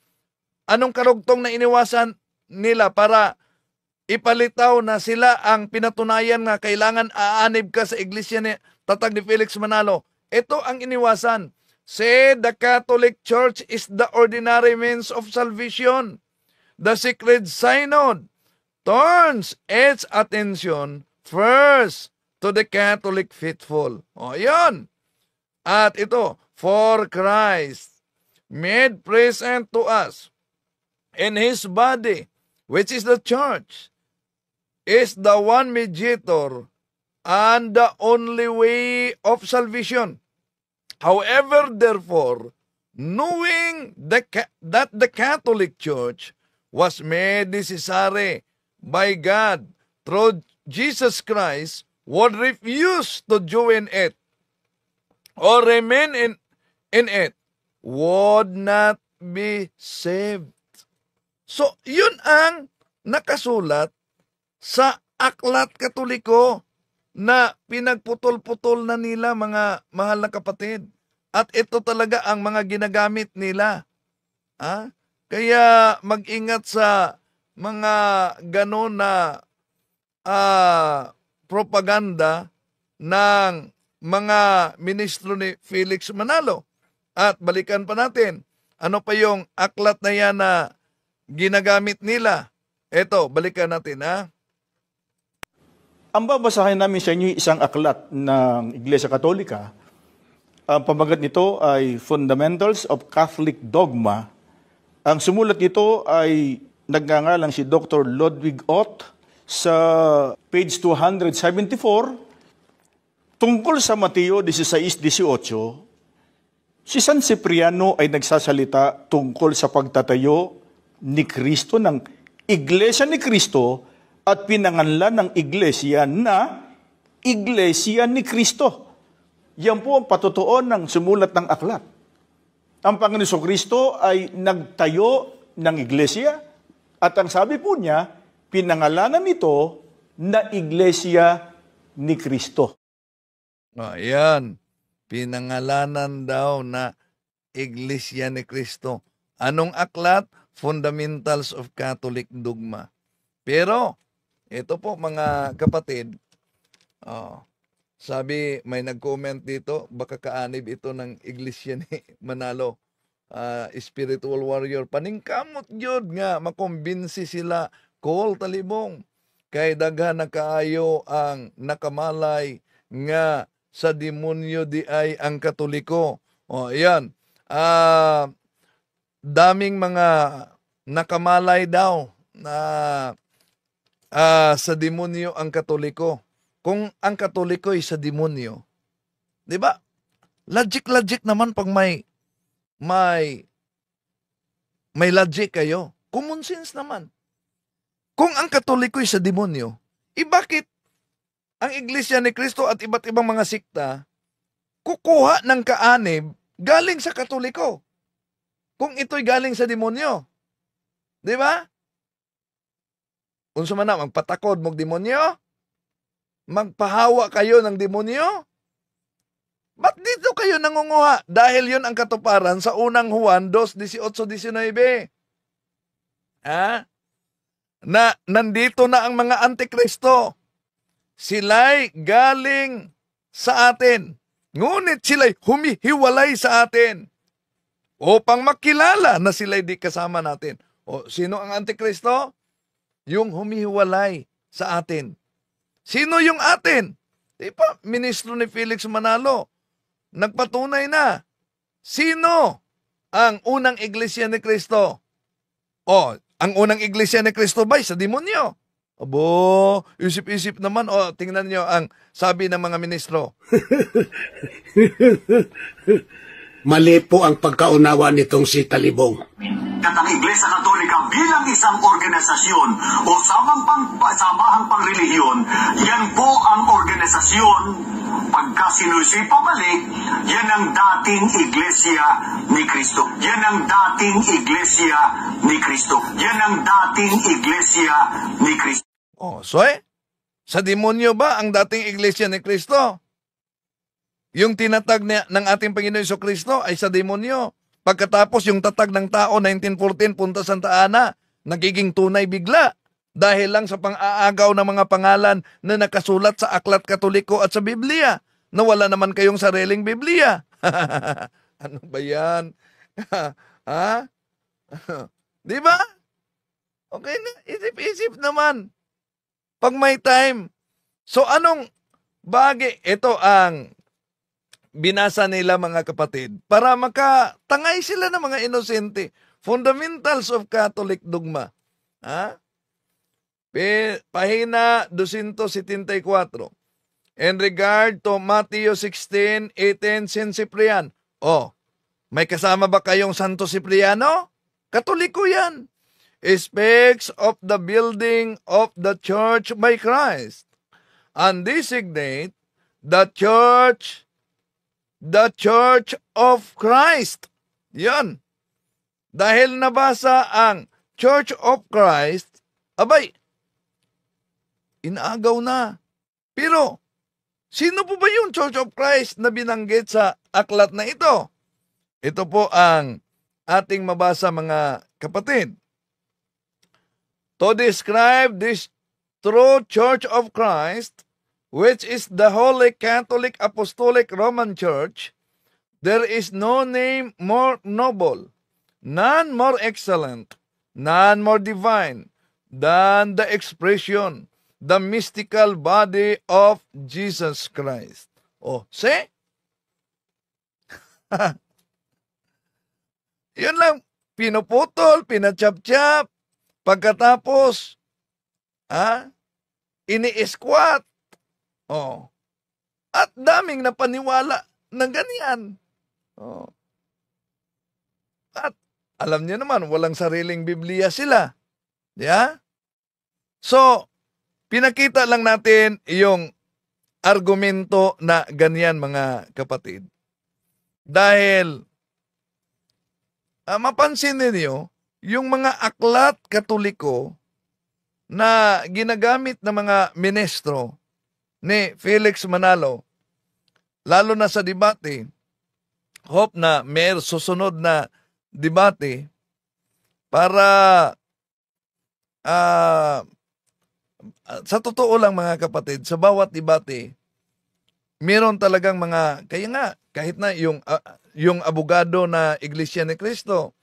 Anong karugtong na iniwasan nila para ipalitaw na sila ang pinatunayan na kailangan aanib ka sa iglesia ni tatag ni Felix Manalo? Ito ang iniwasan. say the Catholic Church is the ordinary means of salvation. The Sacred Synod turns its attention first to the Catholic faithful. O, yan. At ito, for Christ made present to us in His body, which is the church, is the one mediator and the only way of salvation. However, therefore, knowing that the Catholic Church was made necessary by God through Jesus Christ, would refuse to join it or remain in it, would not be saved. So, yun ang nakasulat sa Aklat Katoliko na pinagputol-putol na nila, mga mahal na kapatid. At ito talaga ang mga ginagamit nila. Kaya mag-ingat sa mga ganon na propaganda ng mga ministro ni Felix Manalo. At balikan pa natin, ano pa yung aklat na yan na ginagamit nila. Ito, balikan natin Ang babasahin namin sa inyo isang aklat ng Iglesia Katolika. Ang pamagat nito ay Fundamentals of Catholic Dogma. Ang sumulat nito ay nagngangalang si Dr. Ludwig Ott sa page 274 tungkol sa Mateo 16:18. Si San Cipriano ay nagsasalita tungkol sa pagtatayo ni Kristo ng Iglesia ni Kristo at pinanganlan ng Iglesia na Iglesia ni Kristo. Yan po ang patutuon ng sumulat ng aklat. Ang Panginoon Kristo ay nagtayo ng Iglesia at ang sabi po niya, pinangalanan nito na Iglesia ni Kristo. Ayan, pinangalanan daw na Iglesia ni Kristo. Anong aklat? Fundamentals of Catholic Dogma. Pero, ito po mga kapatid, sabi, may nag-comment dito, baka kaanib ito ng Iglesia ni Manalo, spiritual warrior. Paningkamot yun nga, makumbinsi sila, Col Talibong, kay daghan na kaayo ang nakamalay nga sa demonyo di ay ang Katoliko. Ayan, daming mga nakamalay daw na sa demonyo ang Katoliko. Kung ang Katoliko ay sa demonyo, di ba? Logic naman pag may logic kayo. Common sense naman. Kung ang Katoliko ay sa demonyo, bakit ang Iglesia ni Kristo at iba't ibang mga sikta kukuha ng kaanib galing sa Katoliko? Kung ito'y galing sa demonyo. Di ba? Unsa man na, magpatakod mong demonyo? Magpahawa kayo ng demonyo? Ba't dito kayo nangunguha? Dahil yun ang katuparan sa unang Juan 2:18-19. Na nandito na ang mga antikristo. Sila'y galing sa atin. Ngunit sila'y humihiwalay sa atin upang makilala na sila'y di kasama natin. O, sino ang antikristo? Yung humihiwalay sa atin. Sino yung atin? Di ba, ministro ni Felix Manalo, nagpatunay na. Sino ang unang iglesia ni Kristo? O, ang unang iglesia ni Kristo ba'y sa demonyo? Abo, isip-isip naman. O, tingnan nyo ang sabi ng mga ministro. Mali po ang pagkaunawa nitong si Talibong. At ang Iglesia Katolika bilang isang organisasyon o samahang pangrelihiyon, yan po ang organisasyon. Pagka sinusi pabalik, yan ang dating Iglesia ni Kristo. Yan ang dating Iglesia ni Kristo. Yan ang dating Iglesia ni Kristo. Sa demonyo ba ang dating Iglesia ni Kristo? Yung tinatag ng ating Panginoon Jesucristo ay sa demonyo. Pagkatapos yung tatag ng tao, 1914, Punta Santa Ana, nagiging tunay bigla. Dahil lang sa pang-aagaw ng mga pangalan na nakasulat sa Aklat Katoliko at sa Biblia, na wala naman kayong sariling Biblia. Ano ba yan? Ha? Di ba? Okay na, isip-isip naman. Pag may time. So anong bagay? Ito ang binasa nila mga kapatid para makatangay sila ng mga inosente. Fundamentals of Catholic Dogma. Ha? Pahina 274. In regard to Matthew 16:18, Saint Cyprian. Oh, may kasama ba kayong Santo Cipriano? Katoliko yan. Speaks of the building of the church by Christ and designate the church of Christ. Yan. Dahil nabasa ang Church of Christ, abay, inaagaw na. Pero, sino po ba yung Church of Christ na binanggit sa aklat na ito? Ito po ang ating mabasa mga kapatid. To describe this true Church of Christ, which is the Holy Catholic Apostolic Roman Church, there is no name more noble, none more excellent, none more divine than the expression, the mystical body of Jesus Christ. Oh, see? Yun lang, pinuputol, pinachap-chap, pagkatapos, ini-squat. Oh. At daming napaniwala ng ganyan. Oh. At alam niyo naman, walang sariling Biblia sila. Yeah? So, pinakita lang natin yung argumento na ganyan mga kapatid. Dahil, mapansin ninyo, yung mga aklat Katoliko na ginagamit ng mga ministro ni Felix Manalo, lalo na sa debate, hope na may susunod na debate para sa totoo lang mga kapatid, sa bawat debate, meron talagang mga, kaya nga, kahit na yung abogado na Iglesia ni Cristo,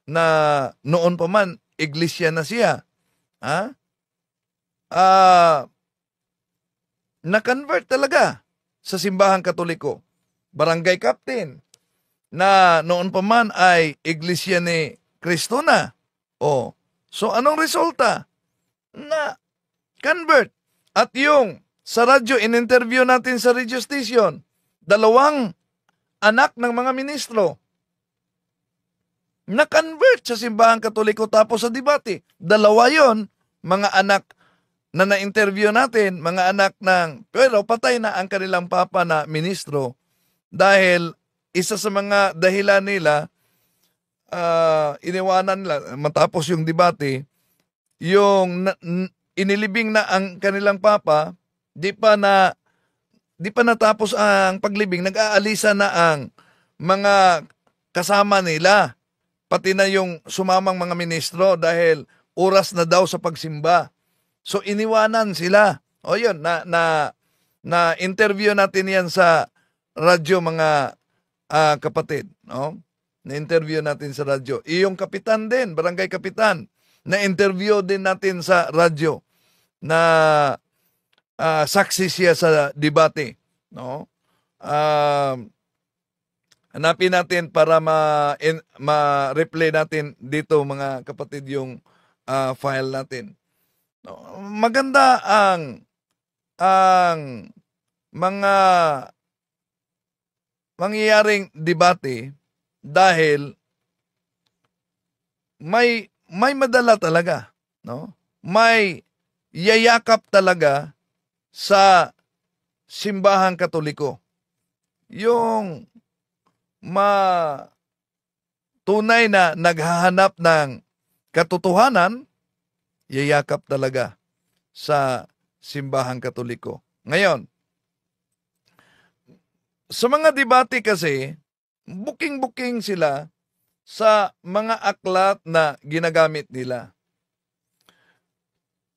na noon pa man, Iglesia na siya, na-convert talaga sa simbahang Katoliko. Barangay captain, na noon pa man ay Iglesia ni Cristo na. Oh, so anong resulta? Na convert. At yung sa radyo, in-interview natin sa radio station, 2 anak ng mga ministro na-convert sa simbahang Katoliko. Tapos sa debate, 2 yon, mga anak na na-interview natin, mga anak ng, pero patay na ang kanilang papa na ministro dahil isa sa mga dahilan nila, iniwanan nila, matapos yung debate, yung inilibing na ang kanilang papa, di pa natapos ang paglibing, nag-aalisa na ang mga kasama nila, pati na yung sumamang mga ministro dahil oras na daw sa pagsimba. So iniwanan sila. O yun, na interview natin yan sa radyo mga kapatid, no? Na-interview natin sa radyo. Iyong kapitan din, barangay kapitan, na-interview din natin sa radyo na saksi siya sa debate, no? Hanapin natin para ma-replay natin dito mga kapatid yung file natin. No? Maganda ang mga mangyayaring debate dahil may madala talaga, no? May yayakap talaga sa simbahang Katoliko. Yung tunay na naghahanap ng katotohanan, yayakap talaga sa simbahang Katoliko. Ngayon, sa mga debate kasi, booking sila sa mga aklat na ginagamit nila.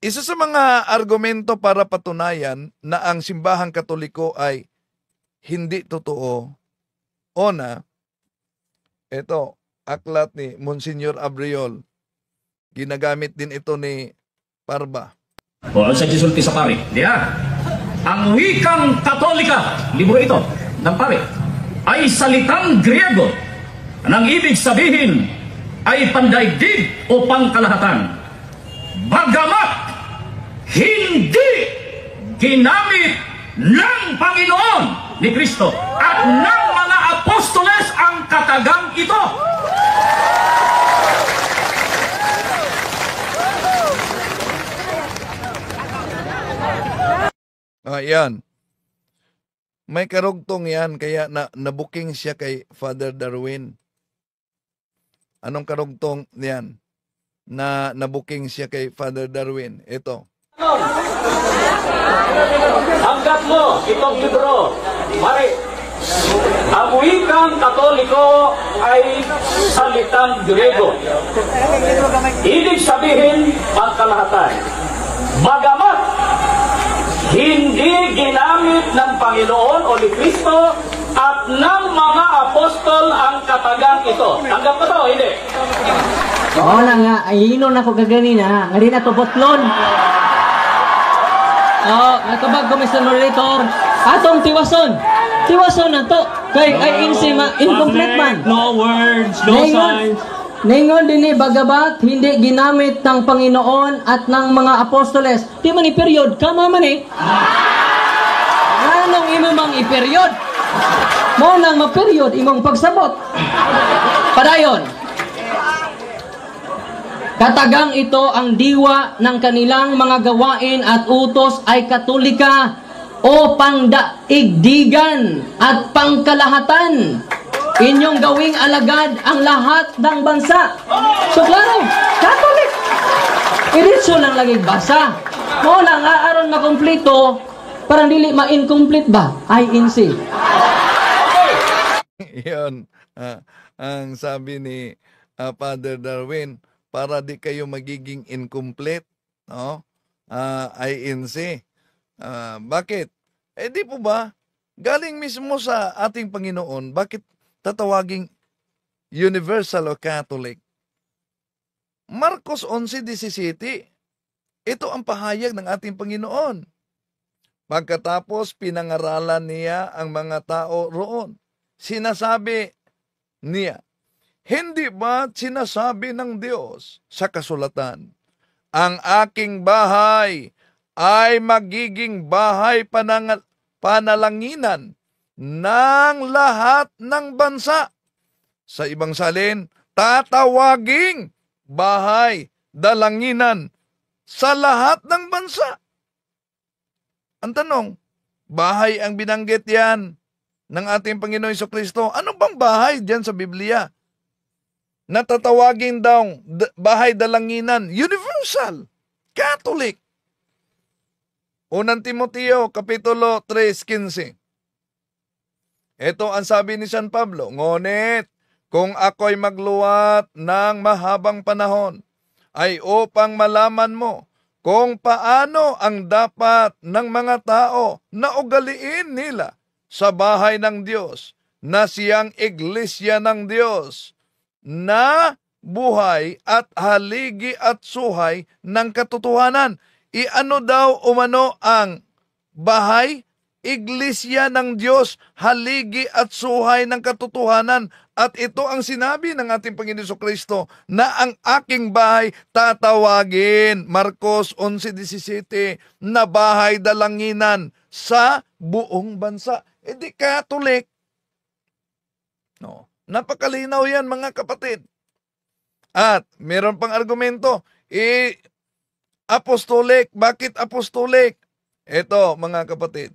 Isa sa mga argumento para patunayan na ang simbahang Katoliko ay hindi totoo o na Ito, aklat ni Monsignor Abriol. Ginagamit din ito ni Parba. O, ang sa gisulti sa pare. Diya. Ang wikang Katolika, libro ito ng pare, ay salitang Griego. Ang ibig sabihin ay pandaigdig o pangkalahatan. Bagamat hindi ginamit ng Panginoon ni Kristo at ng mga apostoles ang katagang ito. Yan. May karugtong yan, kaya nabuking siya kay Father Darwin. Anong karugtong yan? Na nabuking siya kay Father Darwin. Ito. Hanggat mo itong libro, mari, ang wikang Katoliko ay salitang Griego. Ibig sabihin, pangkalahatan. Bagamat hindi ginamit ng Panginoon o ni Kristo at ng mga apostol ang katagang ito. Tanggap mo to, hindi? Oo na nga, ay inon ako kaganina, nga rin na to potlon. Oo, natubag ko, Mr. Moderator. Atong tiwason. Tiwason na to. Kay ay incomplete man. No words, no signs. Ningon din ni bagabat, hindi ginamit ng Panginoon at ng mga apostoles. Di man i-period, kama man eh. Anong imo mang i-period? Mo nang ma-period, imong pagsabot. Padayon. Katagang ito ang diwa ng kanilang mga gawain at utos ay Katolika o pangdaigdigan at pangkalahatan. Inyong gawing alagad ang lahat ng bansa. So klaro, Catholic. Iritso lang lagi basa. Mo lang aaron makumpleto, parang dili ma-incomplete ba? INC. Yun, ang sabi ni Father Darwin, para di kayo magiging incomplete, no? INC. Bakit? Di po ba? Galing mismo sa ating Panginoon, bakit tatawaging universal o Catholic? Marcos 11:17. Ito ang pahayag ng ating Panginoon. Pagkatapos pinangaralan niya ang mga tao roon, sinasabi niya, hindi ba sinasabi ng Diyos sa kasulatan, ang aking bahay ay magiging bahay panalanginan ng lahat ng bansa. Sa ibang salin, tatawaging bahay dalanginan sa lahat ng bansa. Ang tanong, bahay ang binanggit yan ng ating Panginoon Jesucristo. Ano bang bahay diyan sa Biblia? Natatawagin daw bahay dalanginan, universal, Catholic. Unang Timoteo, Kapitulo 3:15. Ito ang sabi ni San Pablo, ngunit kung ako'y magluwat ng mahabang panahon, ay upang malaman mo kung paano ang dapat ng mga tao na ugaliin nila sa bahay ng Diyos, na siyang iglesia ng Diyos, na buhay at haligi at suhay ng katotohanan. Iano daw umano ang bahay? Iglesia ng Diyos, haligi at suhay ng katotohanan. At ito ang sinabi ng ating Panginoon Jesucristo, na ang aking bahay tatawagin, Marcos 11:17, na bahay dalanginan sa buong bansa. Di Catholic. No. Napakalinaw yan, mga kapatid. At meron pang argumento, apostolic. Bakit apostolic? Ito, mga kapatid.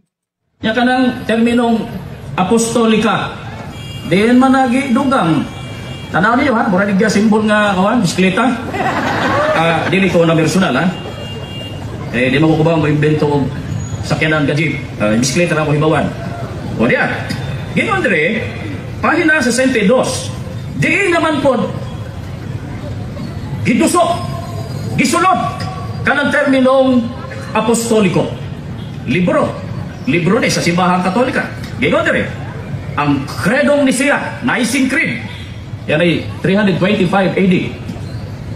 Ya kanang terminong apostolika. Diyan man nagidugang. Tanaw niyo ha, mura nigya simbol nga kawan, bisikleta. Dili ko na personal ha. Di mo ko ba mo imbento og sakyanan ka jeep. Bisikleta na ko hibawan. O diyan. Ginoon dire, pahina 62. Diin naman po gidusok, gisulot kanang terminong apostoliko. Libro ni sa Simbahang Katolika. Ginoon dire, ang kredong ni siya, Nicene Creed, Yan ay 325 AD.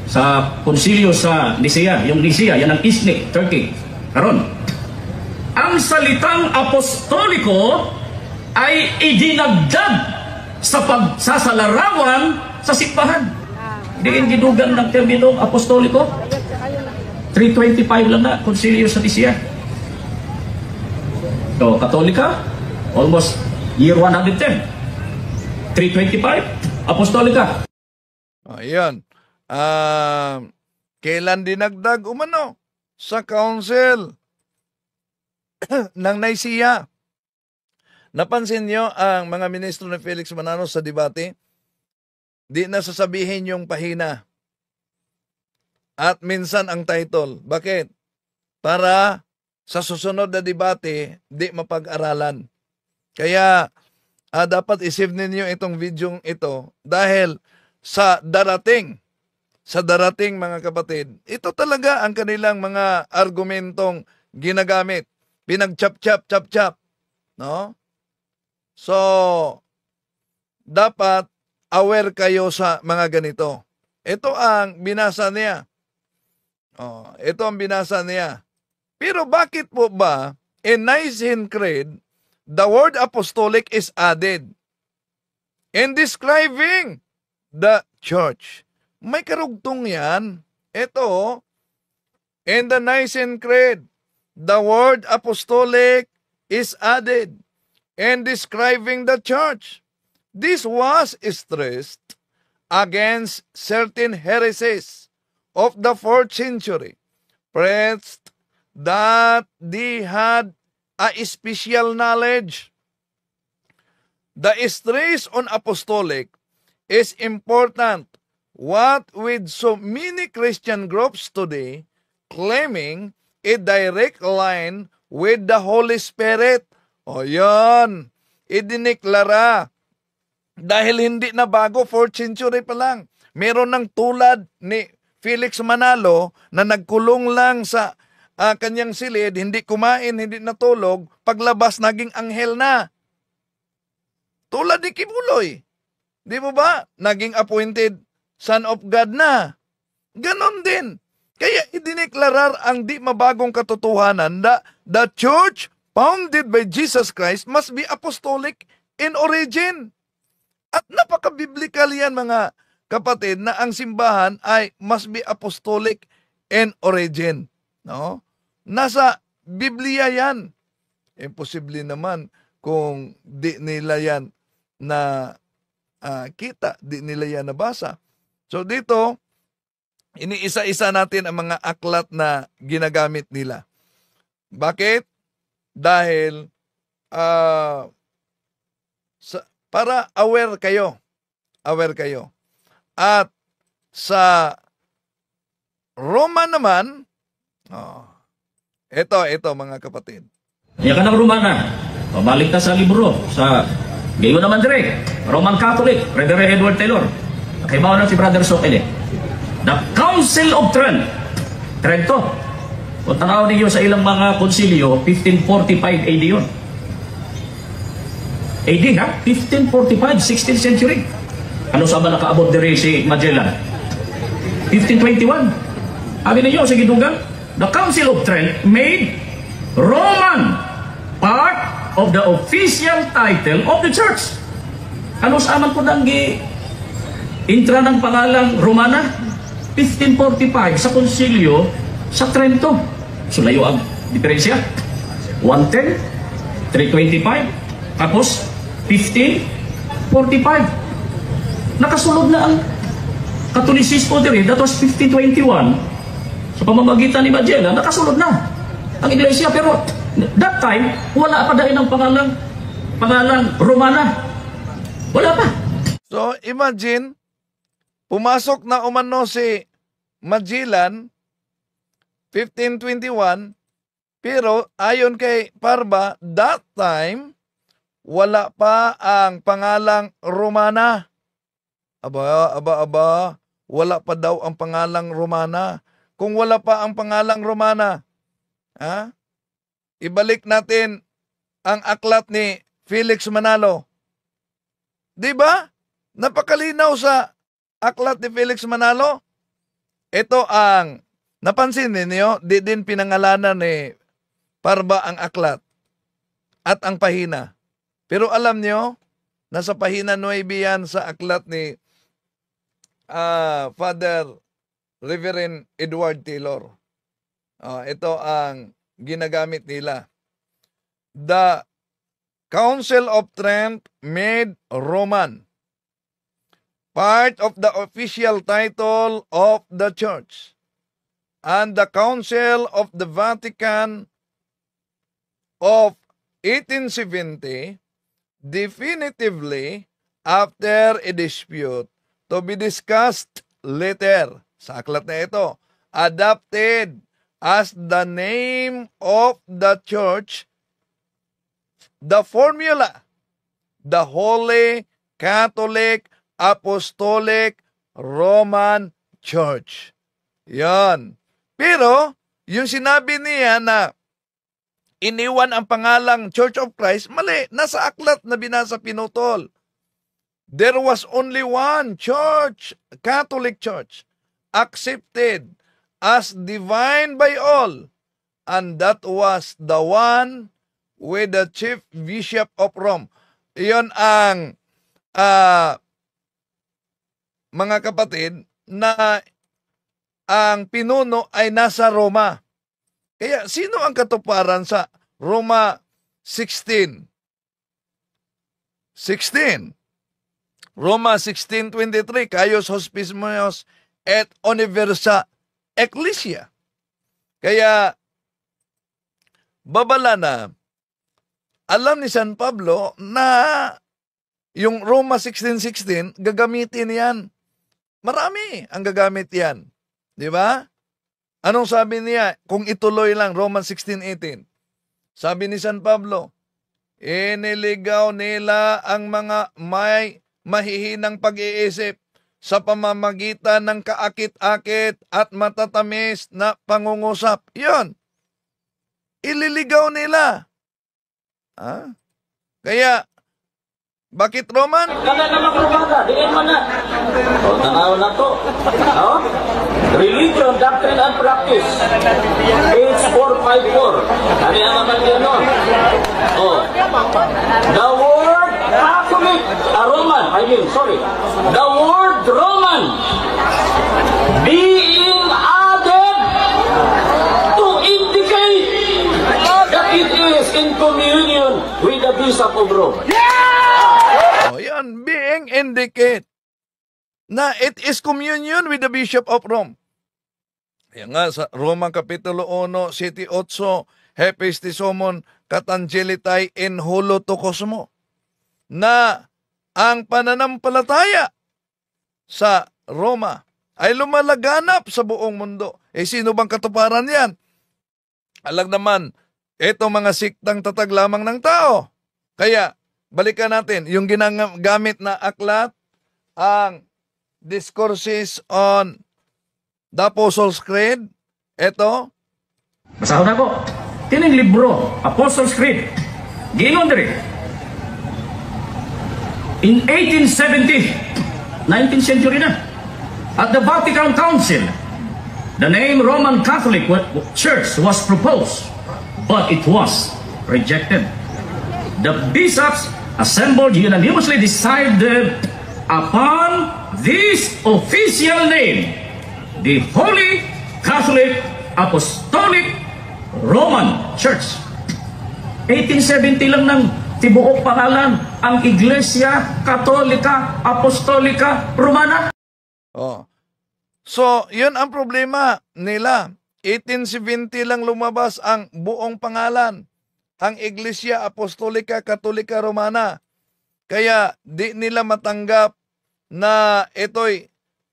Sa konsilyo sa Nicaea, yung Nicaea, yan ang Iznik, Turkey. Karon, ang salitang apostoliko ay idinagdag sa pagsasalarawan sa simbahan. Hindi gidugan ng terminong apostoliko. 325 lang na konsilyo sa Nicaea. So, Katolika, almost year 110. 325, apostolika. Ayan. Kailan dinagdag umano? Sa council ng Nicaea. Napansin nyo ang mga ministro ni Felix Manalo sa debate? Di na sasabihin yung pahina. At minsan ang title. Bakit? Para sa susunod na debate, di mapag-aralan. Kaya dapat isave ninyo itong video ito dahil sa darating mga kapatid, ito talaga ang kanilang mga argumentong ginagamit. Pinag-chap-chap, no? So, dapat aware kayo sa mga ganito. Ito ang binasa niya. Ito ang binasa niya. Pero bakit po ba in Nicene Creed, the word apostolic is added in describing the church? May karugtong yan. Ito, in the Nicene Creed, the word apostolic is added in describing the church. This was stressed against certain heresies of the 4th century, preached that they had a special knowledge. The stress on apostolic is important. What with so many Christian groups today claiming a direct line with the Holy Spirit. O yan, idiniklara. Dahil hindi na bago, 4th century pa lang. Meron ng tulad ni Felix Manalo na nagkulong lang sa kanyang silid, hindi kumain, hindi natulog, paglabas naging anghel na. Tulad ni Kibuloy. Di mo ba? Naging appointed Son of God na. Ganon din. Kaya idiniklarar ang di mabagong katotohanan na the church founded by Jesus Christ must be apostolic in origin. At napaka-biblical yan mga kapatid na ang simbahan ay must be apostolic in origin. No? Nasa Biblia yan. Imposible naman kung di nila yan na kita, di nila yan nabasa. So dito, iniisa-isa natin ang mga aklat na ginagamit nila. Bakit? Dahil para aware kayo. Aware kayo. At sa Roma naman, ito mga kapatid. Yan ka ng Romana. Pabalik ka sa libro. Sa gayon naman dire. Roman Catholic. Brother Edward Taylor. Nakaibaw na si Brother Sokele. The Council of Trento. Kung tanaw ninyo sa ilang mga konsilyo, 1545 AD yun. AD ha? 1545, 16th century. Ano sa ba nakaabot dire si Magellan? 1521. Sabi ninyo sa Gidugang, the Council of Trent made Roman part of the official title of the church. Ano sa aman po nang intra ng pangalang Romana? 1545 sa konsilyo sa Trento. So layo ang diferensya. 110, 325, tapos 1545. Nakasunod na ang Katolisismo din. That was 1521. Sa pamamagitan ni Magellan, nakasunod na ang iglesia. Pero that time, wala pa dahil ng pangalang Romana. Wala pa. So imagine, pumasok na umano si Magellan 1521, pero ayon kay Parba, that time wala pa ang pangalang Romana. Aba, wala pa daw ang pangalang Romana. Kung wala pa ang pangalang Romana, ibalik natin ang aklat ni Felix Manalo. 'Di ba? Napakalinaw sa aklat ni Felix Manalo. Ito ang, napansin ninyo, di din pinangalanan ni Parba ang aklat at ang pahina. Pero alam nyo, nasa pahina 9 yan sa aklat ni Father Reverend Edward Taylor. Ito ang ginagamit nila. The Council of Trent made Roman part of the official title of the Church, and the Council of the Vatican of 1870 definitively, after a dispute to be discussed later, sa aklat na ito, adopted as the name of the Church the formula, the Holy Catholic Apostolic Roman Church. Yan. Pero, yung sinabi niya na iniwan ang pangalang Church of Christ, mali. Nasa aklat na binasa pinutol. There was only one church, Catholic Church, accepted as divine by all, and that was the one with the Chief Bishop of Rome. Iyon ang mga kapatid na ang pinuno ay nasa Roma. Kaya sino ang katuparan sa Roma 16? Roma 16:23, Caius Hospitius et Universa Ecclesia. Kaya babala na, alam ni San Pablo na yung Roma 16:16 gagamitin yan. Marami ang gagamit yan. Di ba? Anong sabi niya? Kung ituloy lang, Roma 16:18. Sabi ni San Pablo, iniligaw nila ang mga may mahihinang pag-iisip sa pamamagitan ng kaakit-akit at matatamis na pangungusap. Yun. Ililigaw nila. Kaya, bakit Roman? Kada naman kumbaga, diin mo na. Tanaw na to. Religion, Doctrine and Practice. Page 454. Kami ang naman yun, no? The word Catholic, the word Roman being added to indicate that it is in communion with the Bishop of Rome. Yan, being indicate na it is communion with the Bishop of Rome. Yan nga, sa Roma Kapitulo 1, 7-8, Hepestisomon katangelitay in holotokosmo, na ang pananampalataya sa Roma ay lumalaganap sa buong mundo. Sino bang katuparan yan? Alam naman, ito mga siktang tatag lamang ng tao. Kaya, balikan natin, yung ginagamit na aklat, ang Discourses on the Apostles' Creed. Ito. Basahon ako. Tining libro, Apostles' Creed. Giingon diri. In 1870, 19th century na, at the Vatican Council, the name Roman Catholic Church was proposed, but it was rejected. The bishops assembled unanimously decided upon this official name, the Holy Catholic Apostolic Roman Church. 1870 lang ng tibuok pangalan ang Iglesia Katolika Apostolika Romana. So, yun ang problema nila. 1870 lang lumabas ang buong pangalan, ang Iglesia Apostolika Katolika Romana. Kaya di nila matanggap na ito'y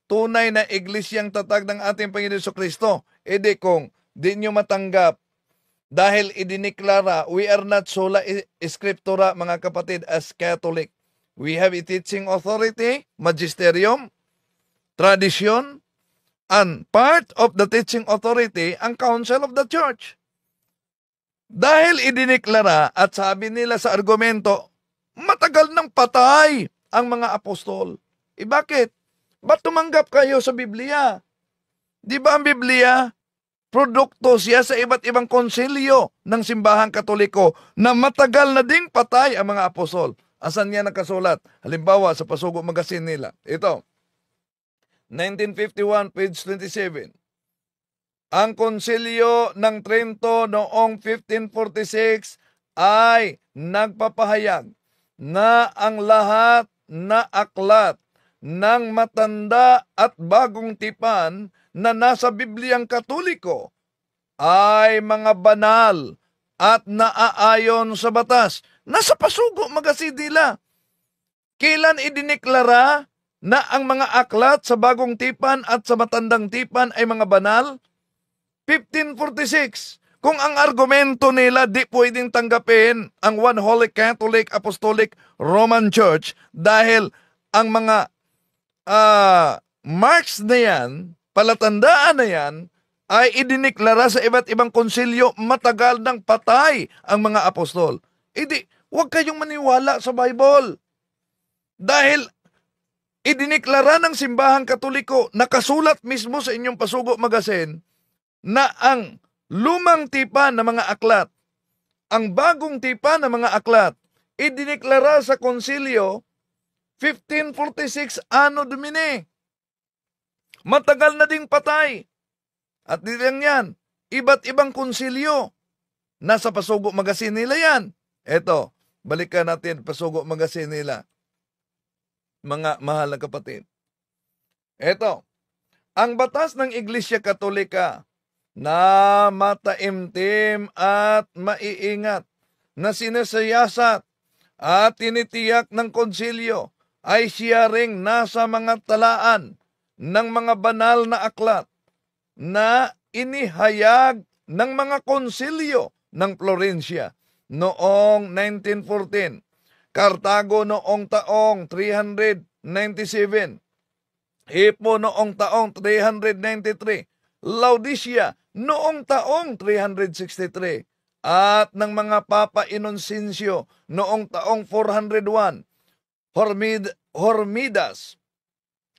tunay na iglesyang tatag ng ating Panginoon Jesucristo. Di kung di nyo matanggap dahil idiniklara, we are not sola scriptura, mga kapatid, as Catholic. We have a teaching authority, magisterium, tradition, and part of the teaching authority, ang Council of the Church. Dahil idiniklara at sabi nila sa argumento, matagal nang patay ang mga apostol. Bakit? Ba't tumanggap kayo sa Biblia? Di ba ang Biblia, produkto siya sa iba't ibang konsilyo ng simbahang Katoliko na matagal na ding patay ang mga apostol. Asan niya nakasulat? Halimbawa, sa Pasugo Magazine nila. Ito, 1951, page 27. Ang konsilyo ng Trento noong 1546 ay nagpapahayag na ang lahat na aklat ng matanda at bagong tipan na nasa Bibliang Katoliko ay mga banal at naaayon sa batas. Nasa Pasugo Magazine nila. Kailan idineklara na ang mga aklat sa bagong tipan at sa matandang tipan ay mga banal? 1546. Kung ang argumento nila di pwedeng tanggapin ang One Holy Catholic Apostolic Roman Church dahil ang mga marks na yan, palatandaan na yan, ay idiniklara sa iba't ibang konsilyo matagal ng patay ang mga apostol. Huwag kayong maniwala sa Bible. Dahil idiniklara ng simbahang Katoliko, nakasulat mismo sa inyong Pasugo Magazine, na ang lumang tipan ng mga aklat, ang bagong tipan ng mga aklat, idiniklara sa konsilyo 1546 Anno Domini. Matagal na ding patay. At di lang yan, iba't ibang konsilyo. Nasa Pasugo Magazine nila yan. Eto, balikan natin Pasugo Magazine nila. Mga mahal na kapatid. Eto, ang batas ng Iglesia Katolika na mataimtim at maiingat na sinasayasat at tinitiyak ng konsilyo ay siya ring nasa mga talaan ng mga banal na aklat na inihayag ng mga konsilyo ng Florencia noong 1914, Cartago noong taong 397, Hippo noong taong 393, Laodicea noong taong 363, at ng mga Papa Inocencio noong taong 401, Hormidas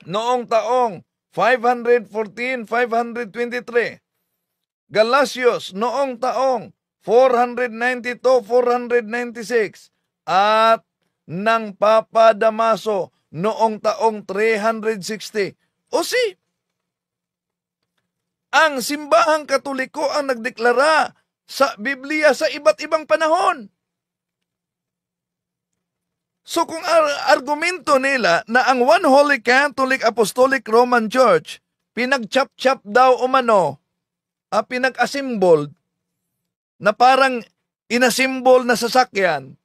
noong taong 514-523, Galasios noong taong 492-496, at ng Papa Damaso noong taong 360. Ang simbahang Katoliko ang nagdeklara sa Biblia sa iba't ibang panahon. So kung argumento nila na ang One Holy Catholic Apostolic Roman Church pinag-chap-chap daw umano, pinag-assembled na parang inasimbol na sasakyan,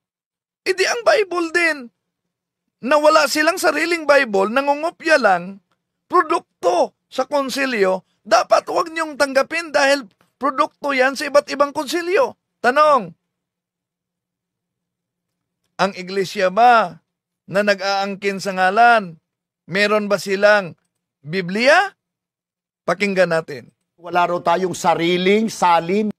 edi ang Bible din na wala silang sariling Bible, nangungopya lang, produkto sa konsilyo, dapat huwag niyong tanggapin dahil produkto yan sa iba't ibang konsilyo. Tanong, ang iglesia ba na nag-aangkin sa ngalan, meron ba silang Biblia? Pakinggan natin. Wala raw tayong sariling salin.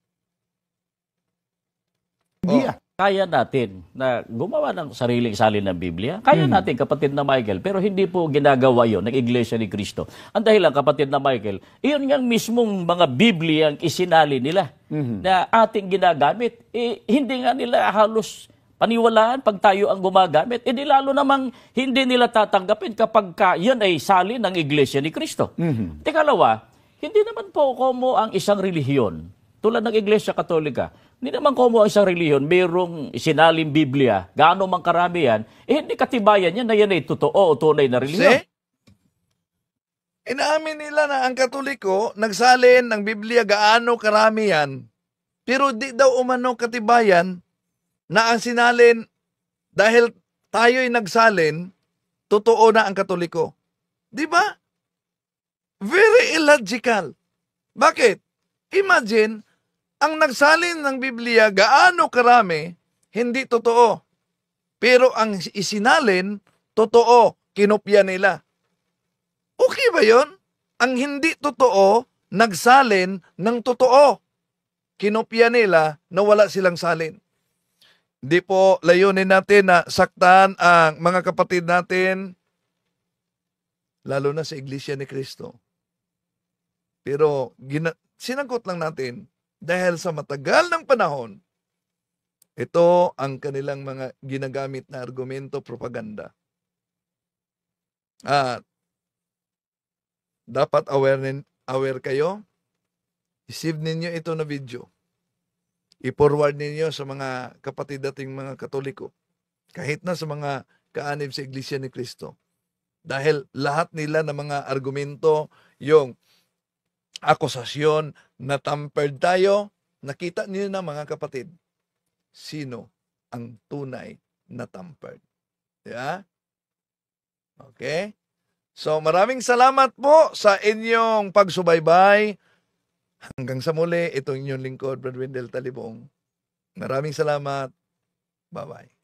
Biblia. Kaya natin na gumawa ng sariling salin ng Biblia. Kaya natin, kapatid na Michael. Pero hindi po ginagawa yon ng Iglesia ni Cristo. Ang dahilan, kapatid na Michael, iyon nga mismong mga Biblia ang isinali nila na ating ginagamit. Hindi nga nila halos paniwalaan pag tayo ang gumagamit. Di lalo namang hindi nila tatanggapin kapag yan ay salin ng Iglesia ni Cristo. Tikalawa, hindi naman po komo ang isang relihiyon tulad ng Iglesia Katolika. Hindi naman komo ang isang relihiyon, mayroong sinaling Biblia, gaano mang karami yan, hindi katibayan yan na yan ay totoo o tunay na relihiyon. Inaamin nila na ang Katoliko nagsalin ng Biblia gaano karami yan, pero di daw umano katibayan na ang sinalin dahil tayo'y nagsalin, totoo na ang Katoliko. Di ba? Very illogical. Bakit? Imagine, ang nagsalin ng Biblia gaano karami, hindi totoo. Pero ang isinalin, totoo, kinopya nila. Okay ba yon? Ang hindi totoo, nagsalin ng totoo. Kinopya nila na wala silang salin. Di po layunin natin na saktan ang mga kapatid natin lalo na sa Iglesia ni Cristo. Pero sinangkot lang natin dahil sa matagal ng panahon, ito ang kanilang mga ginagamit na argumento, propaganda. At dapat aware kayo. I-save ninyo ito na video. I-forward ninyo sa mga kapatid dating mga Katoliko. Kahit na sa mga kaanib sa Iglesia ni Cristo. Dahil lahat nila ng mga argumento, yung akusasyon na tampered tayo, nakita niyo na mga kapatid, sino ang tunay na tampered. Yeah? Okay? So maraming salamat po sa inyong pagsubaybay. Hanggang sa muli, itong inyong lingkod, Brad Wendell Talibong. Maraming salamat. Bye-bye.